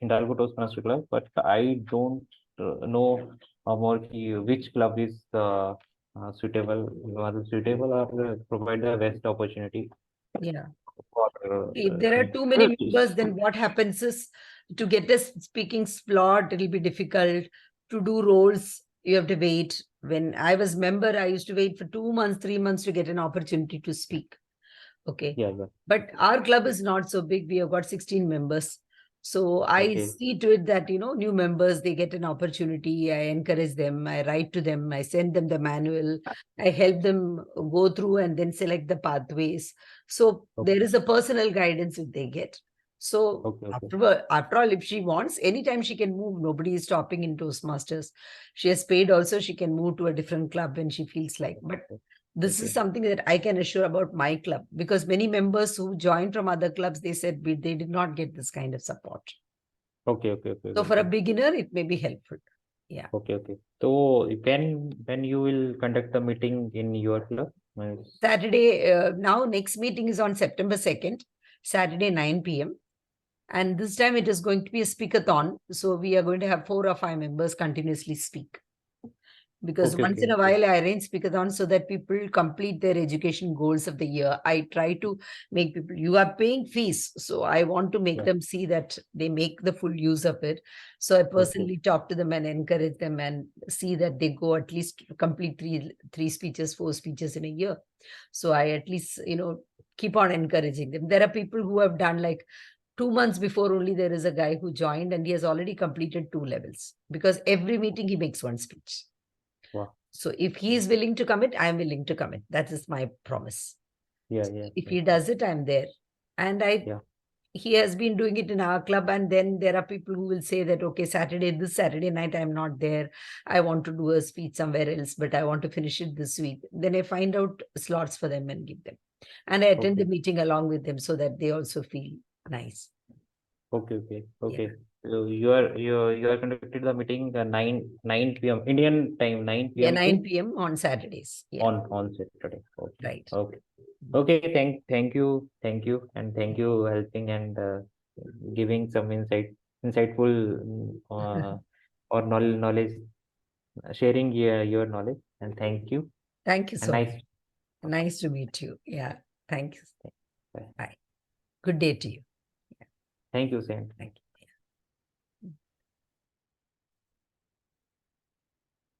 Hindalco Toastmaster club, but I don't know more which club is suitable, or provide the best opportunity. Yeah. For If there are too many members, then what happens is to get a speaking slot, it'll be difficult. To do roles, you have to wait. When I was member, I used to wait for 2 months, 3 months to get an opportunity to speak. Okay. Yeah. But our club is not so big. We have got 16 members. So I Okay. see to it that, new members, they get an opportunity. I encourage them. I write to them. I send them the manual. I help them go through and then select the pathways. So there is a personal guidance if they get. So after all, if she wants, anytime she can move. Nobody is stopping in Toastmasters. She has paid also. She can move to a different club when she feels like. But this is something that I can assure about my club, because many members who joined from other clubs, they said they did not get this kind of support. Okay. So for a beginner, it may be helpful. Yeah. Okay. So when you will conduct the meeting in your club? Saturday, now next meeting is on September 2nd, Saturday 9 p.m. And this time it is going to be a speakathon. So we are going to have 4 or 5 members continuously speak. Because once in a while I arrange speakathon so that people complete their education goals of the year. I try to make people, you are paying fees. So I want to make them see that they make the full use of it. So I personally talk to them and encourage them and see that they go at least complete 3 speeches, 4 speeches in a year. So I at least, keep on encouraging them. There are people who have done like 2 months before only there is a guy who joined and he has already completed 2 levels because every meeting he makes 1 speech. Wow. So if he is willing to commit, I'm willing to commit. That is my promise. Yeah. If he does it, I'm there. And he has been doing it in our club. And then there are people who will say that, okay, this Saturday night, I'm not there. I want to do a speech somewhere else, but I want to finish it this week. Then I find out slots for them and give them. And I attend the meeting along with them so that they also feel nice. Okay. Yeah. So you are conducted the meeting 9 p.m. Indian time, 9 p.m. Yeah, 9 p.m. on Saturdays. Yeah. On Saturday. Okay. Right. Okay. Thank you, and thank you helping and giving some insightful or knowledge, sharing your knowledge, and thank you. Thank you so much. Nice to meet you. Yeah. Thank you. Bye. Bye. Good day to you. Thank you, Saint. Thank you.